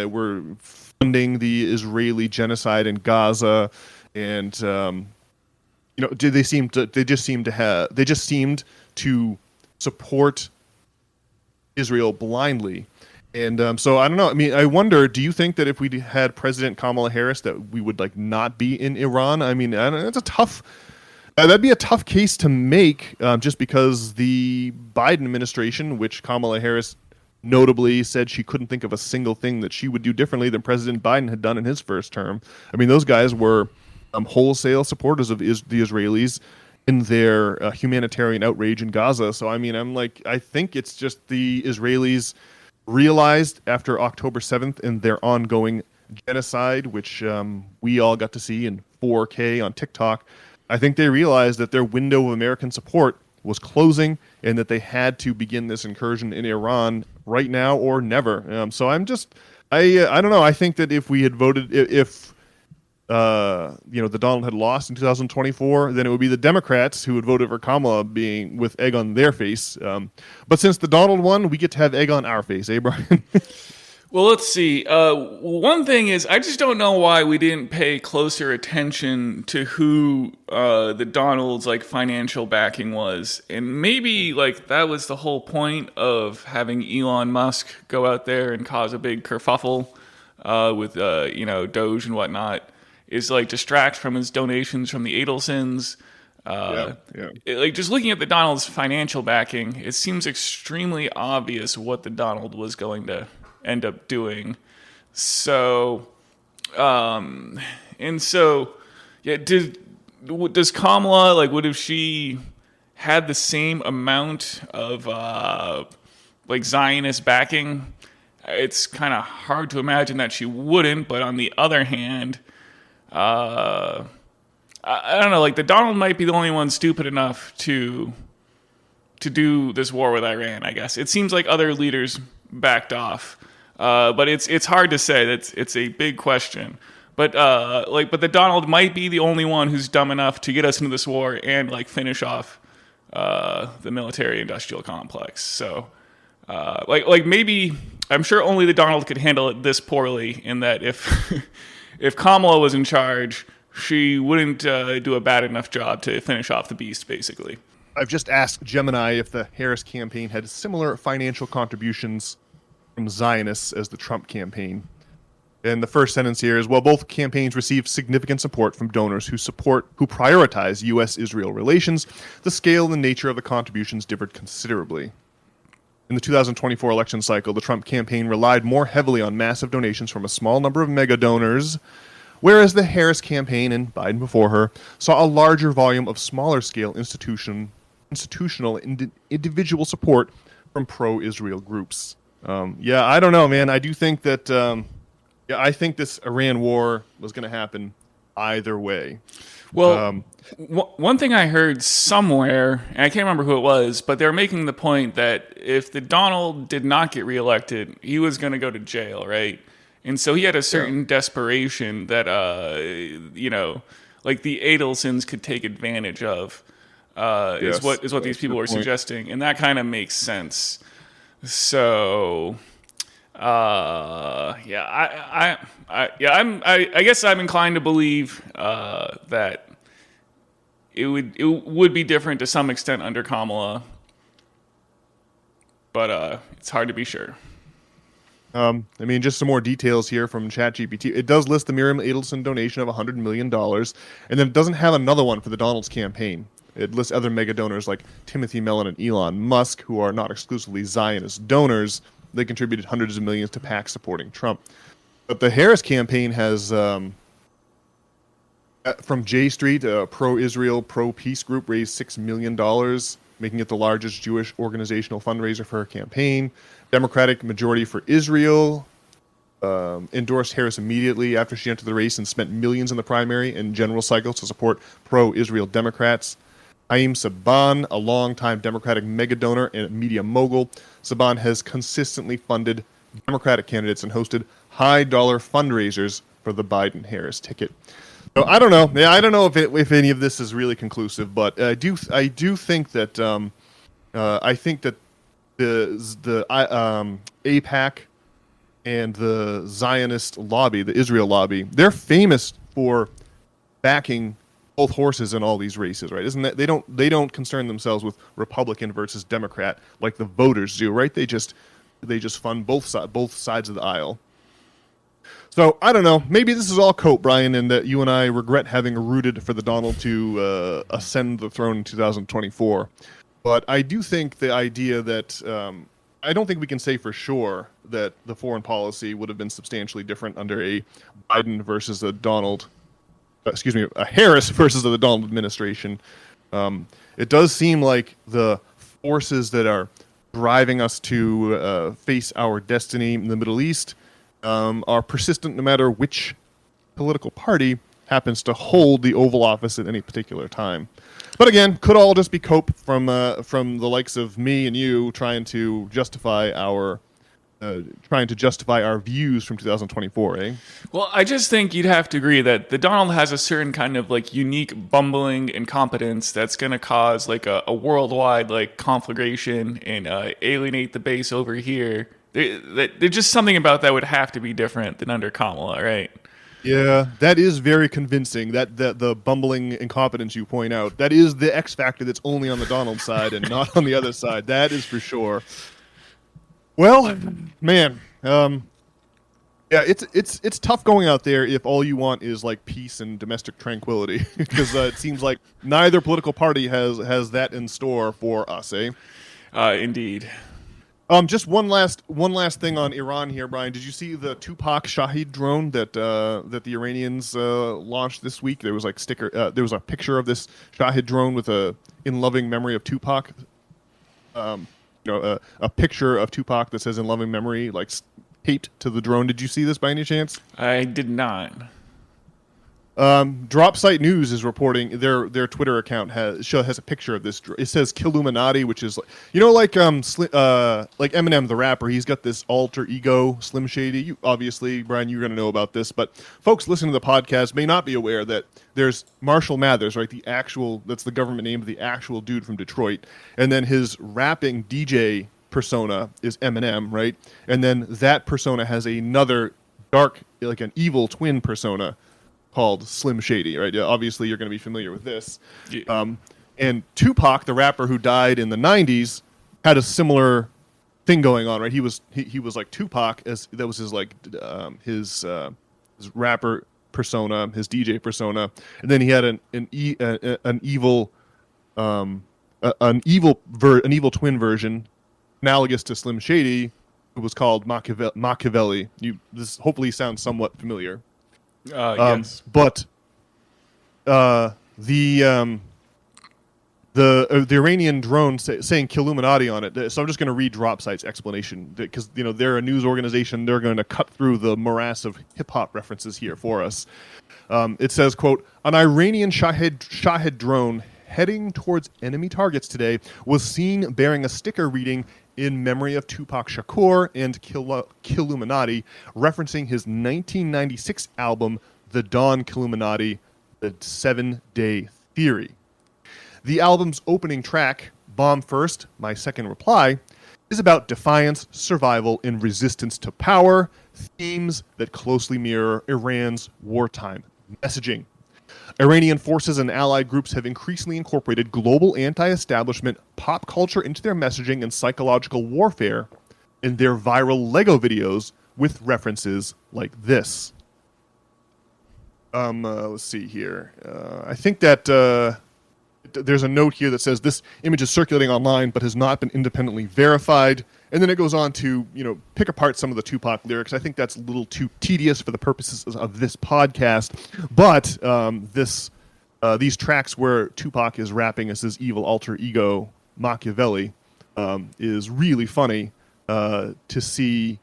we're funding the Israeli genocide in Gaza, and they just seemed to support Israel blindly. And so I don't know. I mean, I wonder, do you think that if we had President Kamala Harris that we would like not be in Iran? I mean, it's a tough that'd be a tough case to make, just because the Biden administration, which Kamala Harris notably said she couldn't think of a single thing that she would do differently than President Biden had done in his first term. I mean, those guys were wholesale supporters of the Israelis in their humanitarian outrage in Gaza. So, I mean, I think it's just the Israelis realized after October 7th in their ongoing genocide, which we all got to see in 4K on TikTok. I think they realized that their window of American support was closing and that they had to begin this incursion in Iran right now or never. So I don't know. I think that if we had voted, if the Donald had lost in 2024, then it would be the Democrats who would vote for Kamala being with egg on their face. But since the Donald won, we get to have egg on our face, eh, Brian? Well, let's see. One thing is, I just don't know why we didn't pay closer attention to who the Donald's like financial backing was, and maybe like that was the whole point of having Elon Musk go out there and cause a big kerfuffle with Doge and whatnot, is like distract from his donations from the Adelsons. Like just looking at the Donald's financial backing, it seems extremely obvious what the Donald was going to end up doing. So, does Kamala, like, what if she had the same amount of like Zionist backing? It's kind of hard to imagine that she wouldn't, but on the other hand, I don't know, like the Donald might be the only one stupid enough to do this war with Iran, I guess. It seems like other leaders backed off. But it's hard to say. It's a big question. But the Donald might be the only one who's dumb enough to get us into this war and like finish off the military-industrial complex. So, maybe I'm sure only the Donald could handle it this poorly. In that if if Kamala was in charge, she wouldn't do a bad enough job to finish off the beast, basically. I've just asked Gemini if the Harris campaign had similar financial contributions from Zionists as the Trump campaign. And the first sentence here is, well, both campaigns received significant support from donors who prioritize U.S.-Israel relations. The scale and the nature of the contributions differed considerably. In the 2024 election cycle, the Trump campaign relied more heavily on massive donations from a small number of mega donors, whereas the Harris campaign, and Biden before her, saw a larger volume of smaller-scale institutional and individual support from pro-Israel groups. I don't know, man. I do think that, I think this Iran war was going to happen either way. Well, one thing I heard somewhere, and I can't remember who it was, but they were making the point that if the Donald did not get reelected, he was going to go to jail, right? And so he had a certain desperation that, like the Adelsons could take advantage of, is what these people were suggesting. And that kind of makes sense. So, I guess I'm inclined to believe that it would be different to some extent under Kamala, but it's hard to be sure. I mean, just some more details here from ChatGPT. It does list the Miriam Adelson donation of $100 million, and then it doesn't have another one for the Donald's campaign. It lists other mega donors like Timothy Mellon and Elon Musk, who are not exclusively Zionist donors. They contributed hundreds of millions to PACs supporting Trump. But the Harris campaign has, from J Street, a pro-Israel, pro-peace group, raised $6 million, making it the largest Jewish organizational fundraiser for her campaign. Democratic Majority for Israel endorsed Harris immediately after she entered the race and spent millions in the primary and general cycles to support pro-Israel Democrats. Haim Saban, a longtime Democratic mega donor and media mogul, Saban has consistently funded Democratic candidates and hosted high-dollar fundraisers for the Biden-Harris ticket. So I don't know. Yeah, I don't know if any of this is really conclusive, but I do think that the AIPAC and the Zionist lobby, the Israel lobby, they're famous for backing both horses in all these races, right? Isn't that they don't concern themselves with Republican versus Democrat like the voters do, right? They just fund both sides of the aisle. So I don't know. Maybe this is all cope, Brian, and that you and I regret having rooted for the Donald to ascend the throne in 2024. But I do think the idea that I don't think we can say for sure that the foreign policy would have been substantially different under a Biden versus a Harris versus the Donald administration. It does seem like the forces that are driving us to face our destiny in the Middle East are persistent no matter which political party happens to hold the Oval Office at any particular time. But again, could all just be cope from the likes of me and you trying to justify our views from 2024, eh? Well, I just think you'd have to agree that the Donald has a certain kind of like unique bumbling incompetence that's going to cause like a worldwide like conflagration and alienate the base over here. There's just something about that would have to be different than under Kamala, right? Yeah, that is very convincing. That the bumbling incompetence you point out, that is the X factor that's only on the Donald side and not on the other side. That is for sure. Well, man, yeah, it's tough going out there if all you want is like peace and domestic tranquility, because it seems like neither political party has that in store for us, eh? Indeed. Just one last thing on Iran here, Brian. Did you see the Tupac Shahid drone that the Iranians launched this week? There was like there was a picture of this Shahid drone with in loving memory of Tupac. A picture of Tupac that says "in loving memory" like taped to the drone. Did you see this by any chance? I did not. Drop Site News is reporting their Twitter account has a picture of this. It says Killuminati, which is like Eminem the rapper. He's got this alter ego, Slim Shady. You obviously, Brian, you're going to know about this, but folks listening to the podcast may not be aware that there's Marshall Mathers, right? That's the government name of the actual dude from Detroit, and then his rapping DJ persona is Eminem, right? And then that persona has another dark, like an evil twin persona called Slim Shady, right? Yeah, obviously, you're going to be familiar with this. Yeah. And Tupac, the rapper who died in the 90s, had a similar thing going on, right? He was like Tupac, that was his like his rapper persona, his DJ persona, and then he had an evil twin version analogous to Slim Shady, who was called Machiavelli. This hopefully sounds somewhat familiar. Yes. But the Iranian drone saying Killuminati on it. So I'm just going to read Drop Site's explanation because they're a news organization. They're going to cut through the morass of hip hop references here for us. It says, quote, an Iranian Shahed drone heading towards enemy targets today was seen bearing a sticker reading "in memory of Tupac Shakur" and Killuminati, referencing his 1996 album, The Dawn Killuminati, The 7-Day Theory. The album's opening track, Bomb First, My Second Reply, is about defiance, survival, and resistance to power, themes that closely mirror Iran's wartime messaging. Iranian forces and allied groups have increasingly incorporated global anti-establishment pop culture into their messaging and psychological warfare in their viral Lego videos, with references like this. Let's see here. I think that there's a note here that says this image is circulating online but has not been independently verified. And then it goes on to, pick apart some of the Tupac lyrics. I think that's a little too tedious for the purposes of this podcast. But these tracks where Tupac is rapping as his evil alter ego Machiavelli is really funny to see.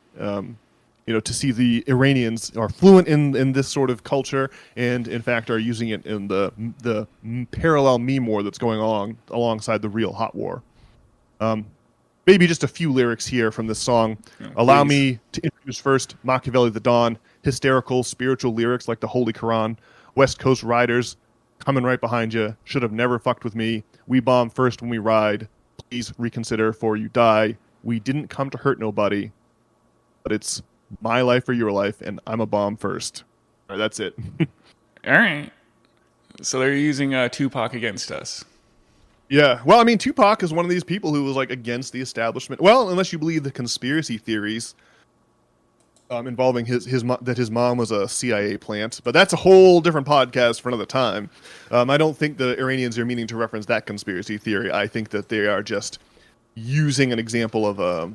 To see the Iranians are fluent in this sort of culture, and in fact are using it in the parallel meme war that's going on alongside the real hot war. Maybe just a few lyrics here from this song. Yeah, Allow please. me to introduce first Machiavelli the Dawn, hysterical spiritual lyrics like the Holy Quran, West Coast riders coming right behind you, should have never fucked with me, we bomb first when we ride, please reconsider for you die, we didn't come to hurt nobody, but it's my life or your life, and I'm a bomb first. All right, that's it. All right. So they're using Tupac against us. Yeah. Well, I mean, Tupac is one of these people who was like against the establishment. Well, unless you believe the conspiracy theories involving that his mom was a CIA plant, but that's a whole different podcast for another time. I don't think the Iranians are meaning to reference that conspiracy theory. I think that they are just using an example of a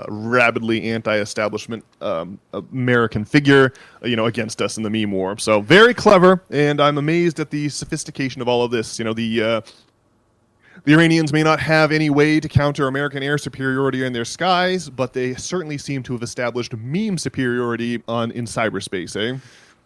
rabidly anti-establishment American figure, against us in the meme war. So very clever, and I'm amazed at the sophistication of all of this. The Iranians may not have any way to counter American air superiority in their skies, but they certainly seem to have established meme superiority in cyberspace, eh?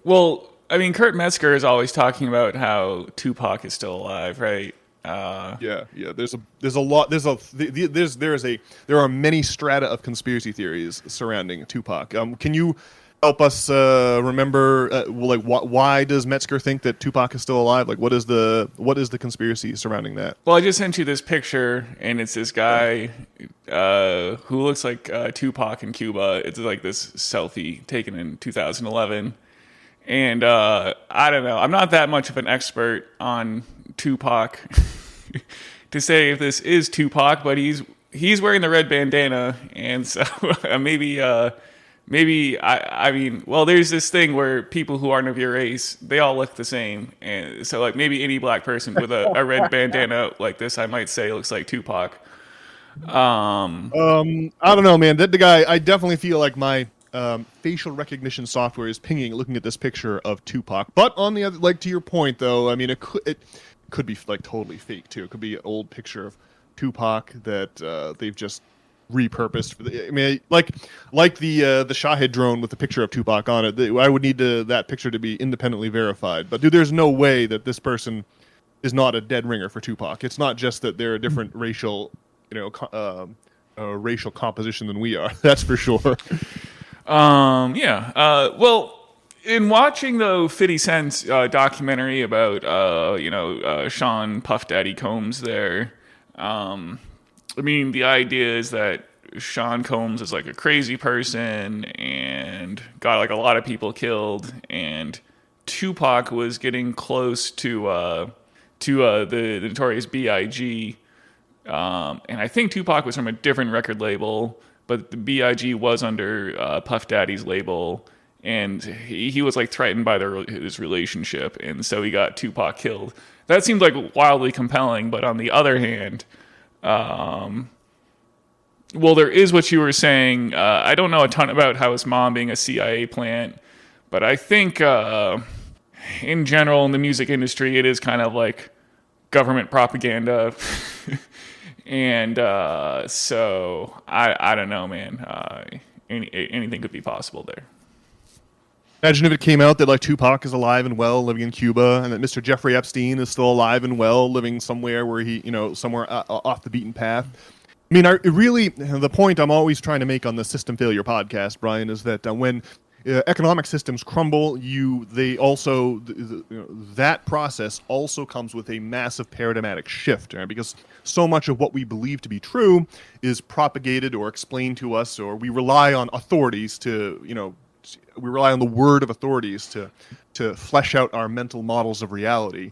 Well, I mean, Kurt Metzger is always talking about how Tupac is still alive, right? Yeah. There's a lot. There are many strata of conspiracy theories surrounding Tupac. Can you help us remember, why does Metzger think that Tupac is still alive? Like, what is the conspiracy surrounding that? Well, I just sent you this picture, and it's this guy who looks like Tupac in Cuba. It's like this selfie taken in 2011. And I don't know. I'm not that much of an expert on Tupac to say if this is Tupac, but he's wearing the red bandana, and so maybe I mean, well, there's this thing where people who aren't of your race, they all look the same, and so like maybe any black person with a red bandana like this, I might say looks like Tupac. I don't know, man. The guy, I definitely feel like my facial recognition software is pinging looking at this picture of Tupac. But on the other, like, to your point though, I mean, it could be like totally fake too. It could be an old picture of Tupac that they've just repurposed for I mean, like the Shahid drone with the picture of Tupac on it. I would need that picture to be independently verified. But dude, there's no way that this person is not a dead ringer for Tupac. It's not just that they're a different racial composition than we are. That's for sure. Well, in watching the 50 Cent's documentary about Sean Puff Daddy Combs there, I mean, the idea is that Sean Combs is like a crazy person and got like a lot of people killed, and Tupac was getting close to the notorious B.I.G. And I think Tupac was from a different record label, but the B.I.G. was under Puff Daddy's label, and he was like threatened by his relationship, and so he got Tupac killed. That seemed like wildly compelling, but on the other hand, well, there is what you were saying. I don't know a ton about how his mom being a CIA plant, but I think in general in the music industry, it is kind of like government propaganda. And so I don't know, man. Anything could be possible there. Imagine if it came out that like Tupac is alive and well, living in Cuba, and that Mr. Jeffrey Epstein is still alive and well, living somewhere where somewhere off the beaten path. I mean, the point I'm always trying to make on the System Failure podcast, Brian, is that when economic systems crumble, that process also comes with a massive paradigmatic shift, right? Because so much of what we believe to be true is propagated or explained to us, or we rely on authorities we rely on the word of authorities to flesh out our mental models of reality.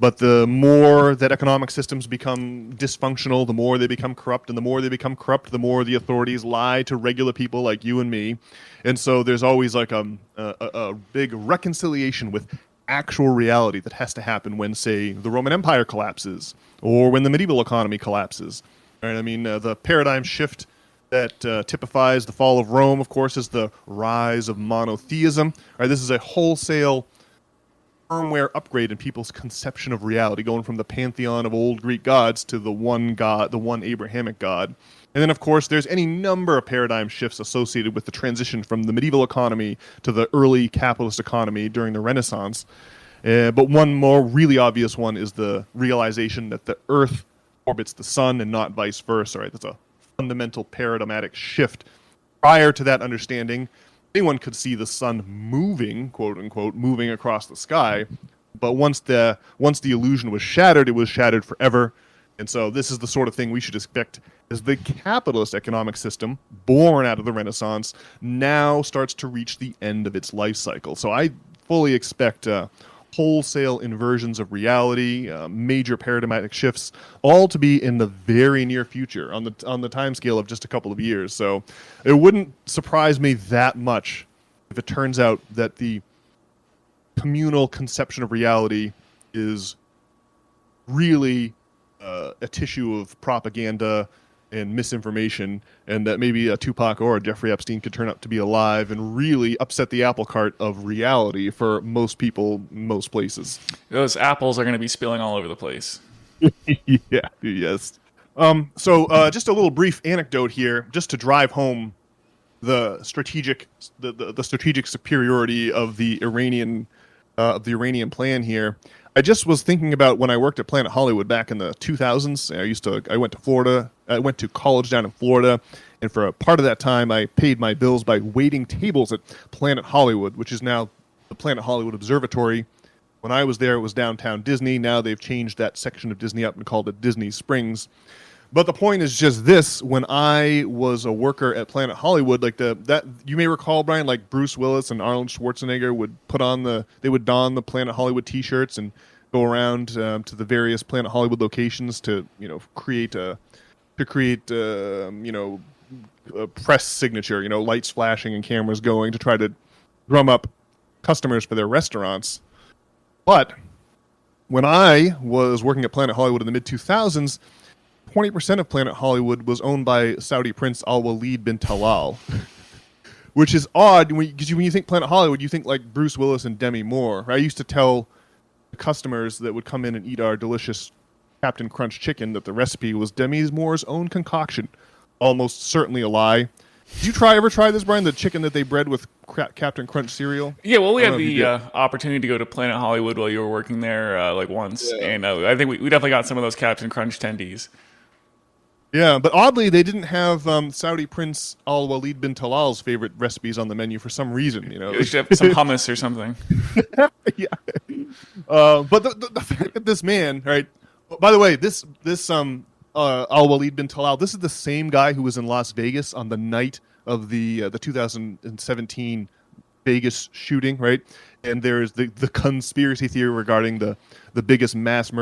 But the more that economic systems become dysfunctional, the more they become corrupt, and the more they become corrupt, the more the authorities lie to regular people like you and me. And so there's always like a big reconciliation with actual reality that has to happen when, say, the Roman Empire collapses or when the medieval economy collapses. Right? I mean, the paradigm shift that typifies the fall of Rome, of course, is the rise of monotheism. Right? This is a wholesale firmware upgrade in people's conception of reality, going from the pantheon of old Greek gods to the one God, the one Abrahamic God. And then, of course, there's any number of paradigm shifts associated with the transition from the medieval economy to the early capitalist economy during the Renaissance. But one more really obvious one is the realization that the Earth orbits the sun and not vice versa. Right? That's a fundamental paradigmatic shift. Prior to that understanding, anyone could see the sun moving, quote unquote, moving across the sky. But once the illusion was shattered, it was shattered forever. And so this is the sort of thing we should expect as the capitalist economic system, born out of the Renaissance, now starts to reach the end of its life cycle. So I fully expect wholesale inversions of reality, major paradigmatic shifts, all to be in the very near future, on the timescale of just a couple of years. So it wouldn't surprise me that much if it turns out that the communal conception of reality is really a tissue of propaganda and misinformation, and that maybe a Tupac or a Jeffrey Epstein could turn out to be alive and really upset the apple cart of reality for most people, most places. Those apples are going to be spilling all over the place. Yeah, yes. So just a little brief anecdote here, just to drive home the strategic superiority of the Iranian plan here. I just was thinking about when I worked at Planet Hollywood back in the 2000s. I went to Florida. I went to college down in Florida, and for a part of that time, I paid my bills by waiting tables at Planet Hollywood, which is now the Planet Hollywood Observatory. When I was there, it was downtown Disney. Now they've changed that section of Disney up and called it Disney Springs. But the point is just this: when I was a worker at Planet Hollywood, like that you may recall, Brian, like Bruce Willis and Arnold Schwarzenegger would don the Planet Hollywood T-shirts and go around to the various Planet Hollywood locations to create a press signature, lights flashing and cameras going to try to drum up customers for their restaurants. But when I was working at Planet Hollywood in the mid-2000s, 20% of Planet Hollywood was owned by Saudi Prince Al-Waleed bin Talal, which is odd because when you think Planet Hollywood, you think like Bruce Willis and Demi Moore. I used to tell the customers that would come in and eat our delicious Captain Crunch chicken that the recipe was Demi Moore's own concoction. Almost certainly a lie. Did you ever try this, Brian? The chicken that they bred with Captain Crunch cereal? Yeah, well, we had the opportunity to go to Planet Hollywood while you were working there, once, and I think we definitely got some of those Captain Crunch tendies. Yeah, but oddly, they didn't have Saudi Prince Al-Waleed bin Talal's favorite recipes on the menu for some reaan. They should have some hummus or something. Yeah. But the fact that this man, right? By the way, this Al-Waleed bin Talal, this is the same guy who was in Las Vegas on the night of the 2017 Vegas shooting, right? And there's the conspiracy theory regarding the biggest mass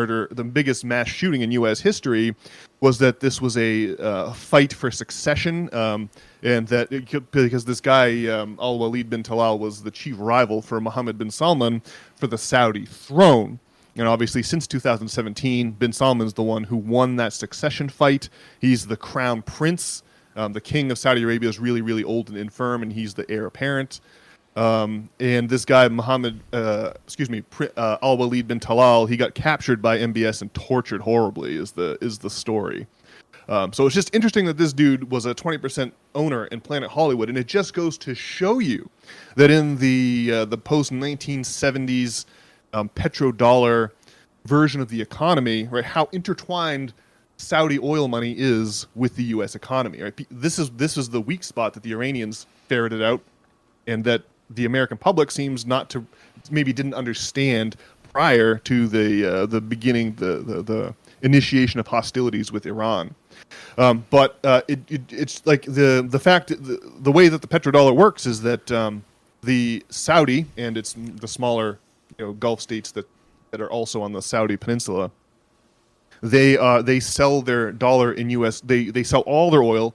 shooting in U.S. history was that this was a fight for succession, and that because this guy Al-Waleed bin Talal was the chief rival for Mohammed bin Salman for the Saudi throne. And obviously, since 2017, bin Salman's the one who won that succession fight. He's the crown prince. The king of Saudi Arabia is really, really old and infirm, and he's the heir apparent. And this guy, Al-Waleed bin Talal, he got captured by MBS and tortured horribly, is the story. So it's just interesting that this dude was a 20% owner in Planet Hollywood, and it just goes to show you that in the post-1970s petrodollar version of the economy, right, how intertwined Saudi oil money is with the U.S. economy. Right? This is the weak spot that the Iranians ferreted out, and that the American public seems not to, maybe didn't understand prior to the beginning, the initiation of hostilities with Iran. But it's like the fact, the way that the petrodollar works is that the Saudi and it's the smaller Gulf states that that are also on the Saudi peninsula, they sell their dollar in U.S. They sell all their oil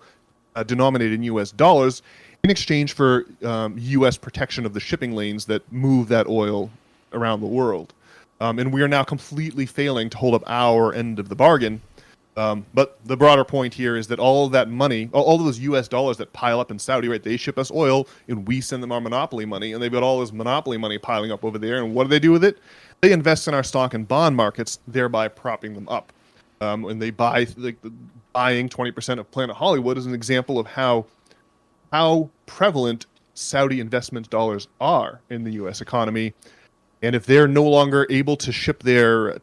denominated in U.S. dollars in exchange for U.S. protection of the shipping lanes that move that oil around the world. And we are now completely failing to hold up our end of the bargain. But the broader point here is that all of that money, all of those U.S. dollars that pile up in Saudi, right? They ship us oil, and we send them our monopoly money, and they've got all this monopoly money piling up over there. And what do they do with it? They invest in our stock and bond markets, thereby propping them up. And they buy, like, buying 20% of Planet Hollywood is an example of how prevalent Saudi investment dollars are in the U.S. economy. And if they're no longer able to ship their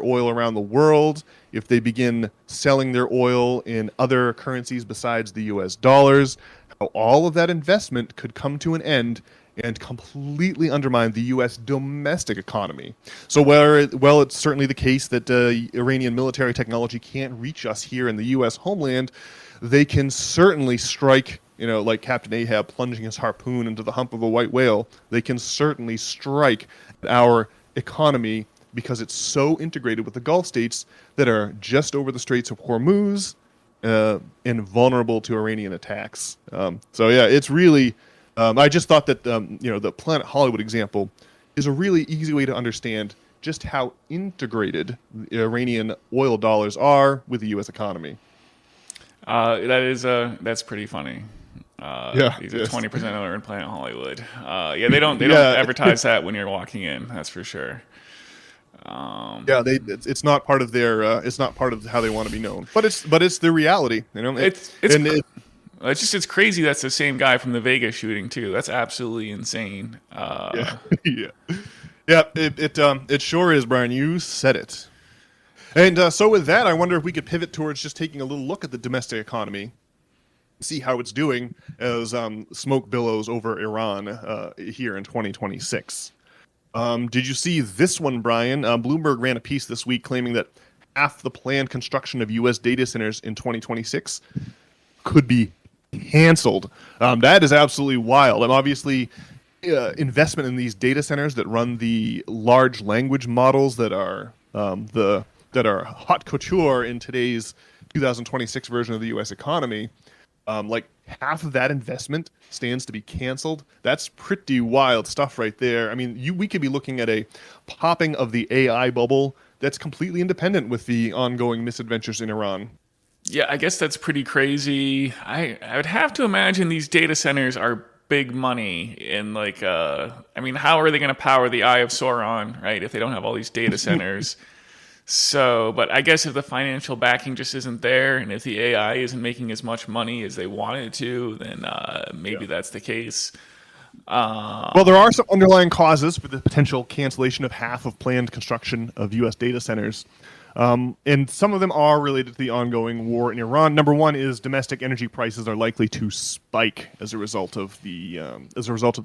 oil around the world, if they begin selling their oil in other currencies besides the U.S. dollars, how all of that investment could come to an end and completely undermine the U.S. domestic economy. So while it's certainly the case that Iranian military technology can't reach us here in the U.S. homeland, they can certainly strike, like Captain Ahab plunging his harpoon into the hump of a white whale. They can certainly strike our economy because it's so integrated with the Gulf states that are just over the Straits of Hormuz and vulnerable to Iranian attacks. So yeah, it's really. I just thought that the Planet Hollywood example is a really easy way to understand just how integrated the Iranian oil dollars are with the U.S. economy. That's pretty funny. He's a 20% owner in Planet Hollywood. They don't advertise that when you're walking in. That's for sure. It's not part of their. It's not part of how they want to be known. But it's the reality. It's crazy. That's the same guy from the Vegas shooting too. That's absolutely insane. It sure is, Brian. You said it. And so with that, I wonder if we could pivot towards just taking a little look at the domestic economy, see how it's doing as smoke billows over Iran here in 2026. Did you see this one, Brian? Bloomberg ran a piece this week claiming that half the planned construction of U.S. data centers in 2026 could be canceled. That is absolutely wild. And obviously, investment in these data centers that run the large language models that are hot couture in today's 2026 version of the U.S. economy. Like half of that investment stands to be canceled. That's pretty wild stuff right there. I mean, we could be looking at a popping of the AI bubble that's completely independent with the ongoing misadventures in Iran. Yeah, I guess that's pretty crazy. I would have to imagine these data centers are big money. And how are they going to power the Eye of Sauron, right? If they don't have all these data centers. But I guess if the financial backing just isn't there, and if the AI isn't making as much money as they wanted to, then maybe that's the case. Well, there are some underlying causes for the potential cancellation of half of planned construction of U.S. data centers. And some of them are related to the ongoing war in Iran. Number one is domestic energy prices are likely to spike as a result of the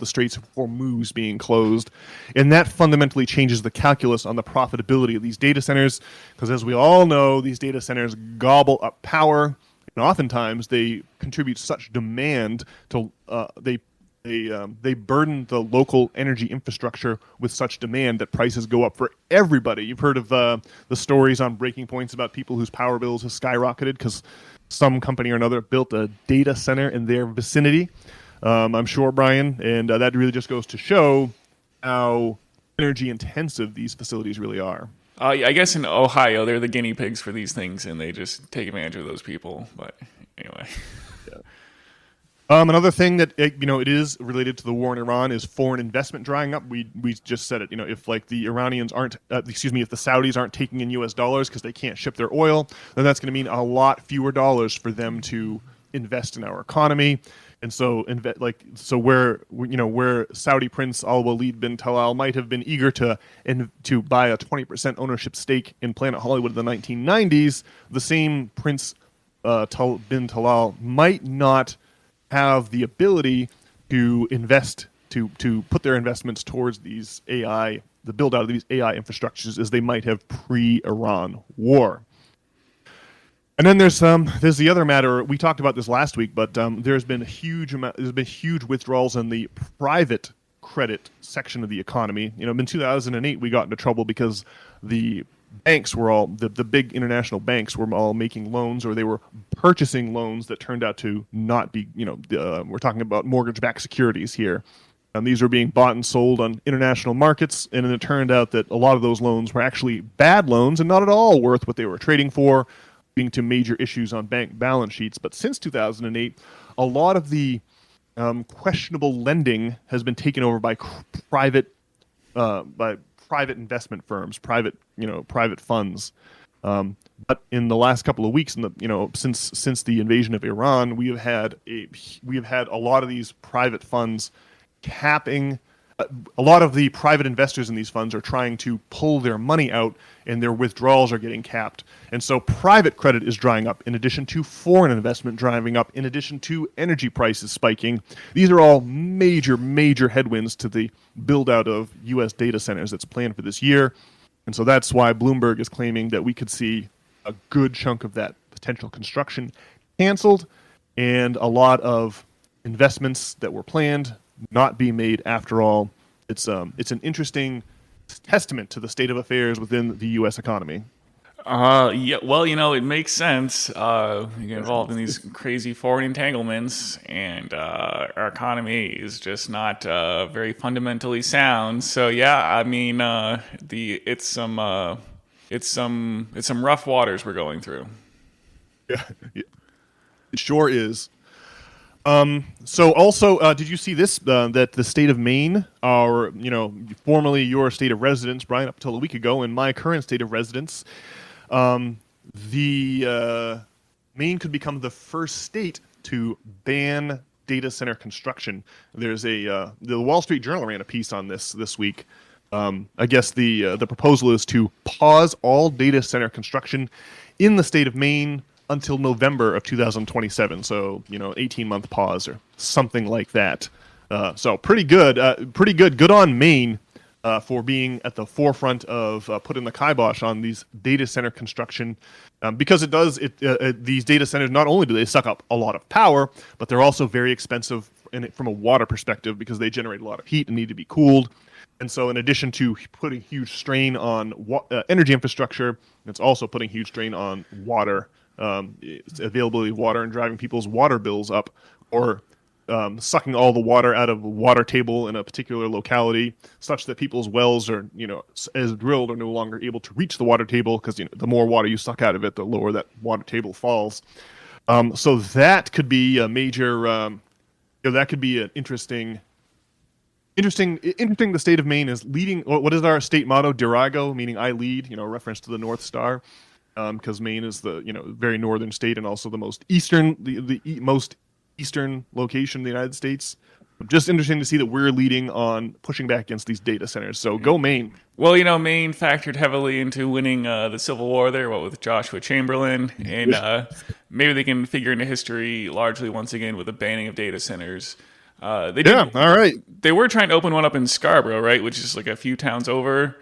Straits of Hormuz being closed, and that fundamentally changes the calculus on the profitability of these data centers. Because as we all know, these data centers gobble up power, and oftentimes they contribute such demand to they burden the local energy infrastructure with such demand that prices go up for everybody. You've heard of the stories on Breaking Points about people whose power bills have skyrocketed because some company or another built a data center in their vicinity. I'm sure, Brian, and that really just goes to show how energy intensive these facilities really are. I guess in Ohio, they're the guinea pigs for these things, and they just take advantage of those people. But anyway. Another thing that it is related to the war in Iran is foreign investment drying up. We just said it. If the Iranians aren't, if the Saudis aren't taking in U.S. dollars because they can't ship their oil, then that's going to mean a lot fewer dollars for them to invest in our economy. And so, where Saudi Prince Al-Waleed bin Talal might have been eager to buy a 20% ownership stake in Planet Hollywood in the 1990s, the same Prince bin Talal might not have the ability to invest to put their investments towards these the build out of these AI infrastructures as they might have pre-Iran war. And then there's the other matter. We talked about this last week, but there's been huge withdrawals in the private credit section of the economy. In 2008, we got into trouble because the banks were all the big international banks were all making loans, or they were purchasing loans that turned out to not be. We're talking about mortgage-backed securities here. And these were being bought and sold on international markets, and it turned out that a lot of those loans were actually bad loans and not at all worth what they were trading for, leading to major issues on bank balance sheets. But since 2008, a lot of the questionable lending has been taken over by private investment firms, private funds. But in the last couple of weeks, since the invasion of Iran, we have had a lot of these private funds capping. A lot of the private investors in these funds are trying to pull their money out, and their withdrawals are getting capped. And so private credit is drying up, in addition to foreign investment drying up, in addition to energy prices spiking. These are all major, major headwinds to the build-out of U.S. data centers that's planned for this year. And so that's why Bloomberg is claiming that we could see a good chunk of that potential construction canceled, and a lot of investments that were planned not be made after all. It's an interesting testament to the state of affairs within the U.S. economy. Yeah, well, it makes sense. You get involved in these crazy foreign entanglements, and our economy is just not very fundamentally sound. So yeah, I mean, it's some rough waters we're going through. Yeah, it sure is. So also, did you see this, that the state of Maine, formerly your state of residence, Brian, up until a week ago, and my current state of residence, Maine could become the first state to ban data center construction. There's the Wall Street Journal ran a piece on this week. I guess the proposal is to pause all data center construction in the state of Maine until November of 2027. So, 18-month pause or something like that. So pretty good. Good on Maine for being at the forefront of putting the kibosh on these data center construction, because these data centers, not only do they suck up a lot of power, but they're also very expensive from a water perspective, because they generate a lot of heat and need to be cooled. And so in addition to putting huge strain on energy infrastructure, it's also putting huge strain on water. Availability of water, and driving people's water bills up, or sucking all the water out of a water table in a particular locality, such that people's wells are, as drilled, are no longer able to reach the water table, because the more water you suck out of it, the lower that water table falls. So that could be a major. That could be an interesting. The state of Maine is leading. What is our state motto? Dirago, meaning I lead. Reference to the North Star. Because Maine is the very northern state, and also the most eastern, most eastern location in the United States. Just interesting to see that we're leading on pushing back against these data centers. So go Maine. Well, Maine factored heavily into winning the Civil War there, with Joshua Chamberlain, and maybe they can figure into history largely once again with the banning of data centers. All right. They were trying to open one up in Scarborough, right, which is like a few towns over.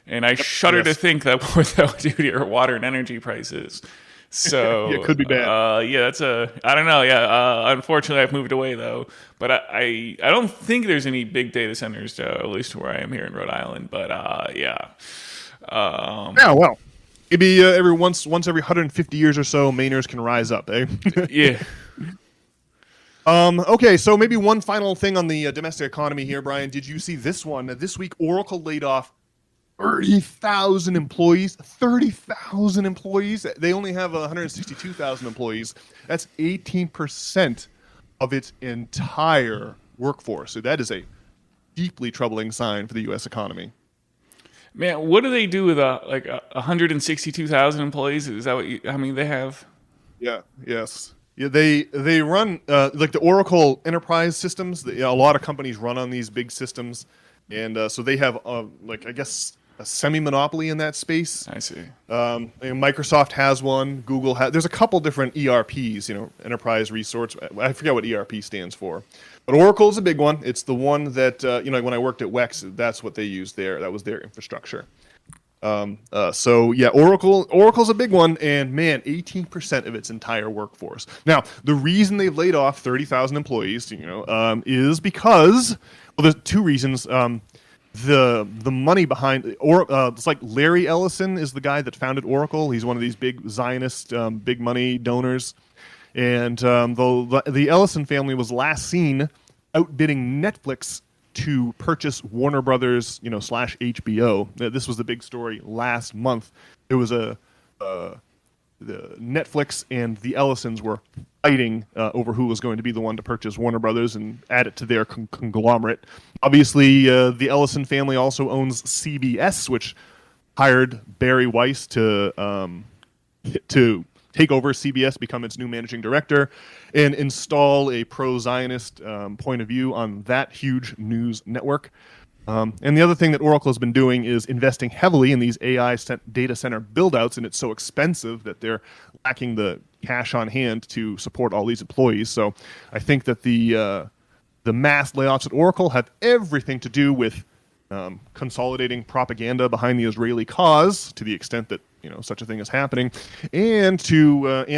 And I shudder to think that what that would do to your water and energy prices. So it could be bad. I don't know. Yeah. Unfortunately, I've moved away though. But I don't think there's any big data centers, at least where I am here in Rhode Island. But yeah. Well, maybe once every 150 years or so, Mainers can rise up, eh? Yeah. Okay, so maybe one final thing on the domestic economy here, Brian. Did you see this one? This week, Oracle laid off 30,000 employees. 30,000 employees. They only have 162,000 employees. That's 18% of its entire workforce. So that is a deeply troubling sign for the U.S. economy. Man, what do they do with 162,000 employees? Is that how many they have? Yeah. Yes. Yeah, they run like the Oracle enterprise systems. A lot of companies run on these big systems, and so they have I guess a semi-monopoly in that space. I see. And Microsoft has one. Google has. There's a couple different ERPs. Enterprise resource. I forget what ERP stands for, but Oracle is a big one. It's the one that when I worked at WEX, that's what they used there. That was their infrastructure. So yeah, Oracle's a big one, and man, 18% of its entire workforce. Now, the reason they've laid off 30,000 employees, is because Well, there's two reasons. The money behind it's like Larry Ellison is the guy that founded Oracle. He's one of these big Zionist, big money donors, and the Ellison family was last seen outbidding Netflix to purchase Warner Brothers, slash HBO. This was the big story last month. There was the Netflix and the Ellisons were fighting over who was going to be the one to purchase Warner Brothers and add it to their conglomerate. Obviously, the Ellison family also owns CBS, which hired Barry Weiss to take over CBS, become its new managing director, and install a pro-Zionist point of view on that huge news network. And the other thing that Oracle has been doing is investing heavily in these AI data center build-outs, and it's so expensive that they're lacking the cash on hand to support all these employees. So I think that the mass layoffs at Oracle have everything to do with consolidating propaganda behind the Israeli cause, to the extent that such a thing is happening, and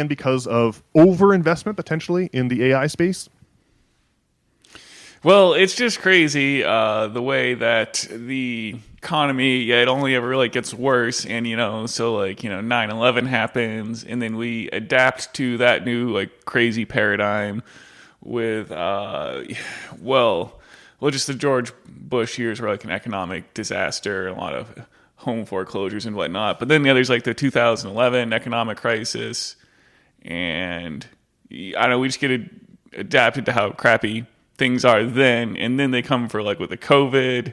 because of overinvestment potentially in the AI space. Well, it's just crazy the way that the economy, it only ever really gets worse. And, so 9/11 happens, and then we adapt to that new crazy paradigm with, just the George Bush years were an economic disaster, a lot of home foreclosures and whatnot. But then the others the 2011 economic crisis, and I don't know, we just get adapted to how crappy things are then, and then they come for with the COVID,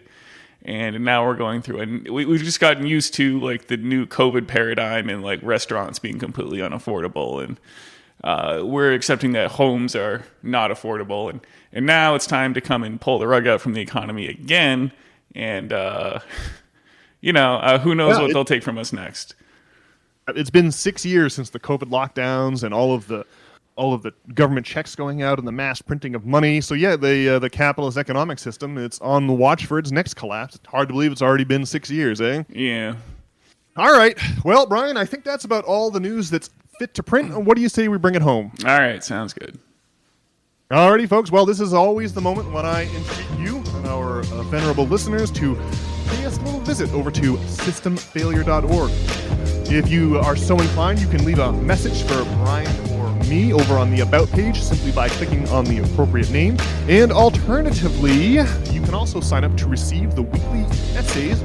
and now we're going through, and we've just gotten used to the new COVID paradigm and restaurants being completely unaffordable, and we're accepting that homes are not affordable, and now it's time to come and pull the rug out from the economy again, and who knows what they'll take from us next. It's been 6 years since the COVID lockdowns and all of the government checks going out and the mass printing of money. So the capitalist economic system, it's on the watch for its next collapse. It's hard to believe it's already been 6 years, eh? Yeah. All right. Well, Brian, I think that's about all the news that's fit to print. What do you say we bring it home? All right. Sounds good. Alrighty, folks. Well, this is always the moment when I entreat you and our venerable listeners to pay us a little visit over to systemfailure.org. If you are so inclined, you can leave a message for Brian or me over on the About page simply by clicking on the appropriate name. And alternatively, you can also sign up to receive the weekly essays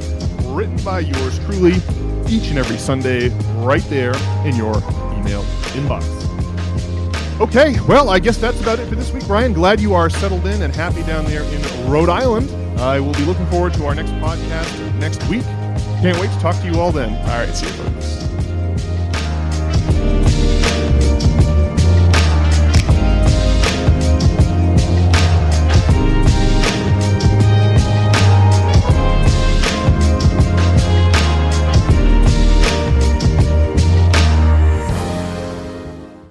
written by yours truly each and every Sunday right there in your email inbox. Okay, well, I guess that's about it for this week, Brian. Glad you are settled in and happy down there in Rhode Island. I will be looking forward to our next podcast next week. Can't wait to talk to you all then. All right, see you folks.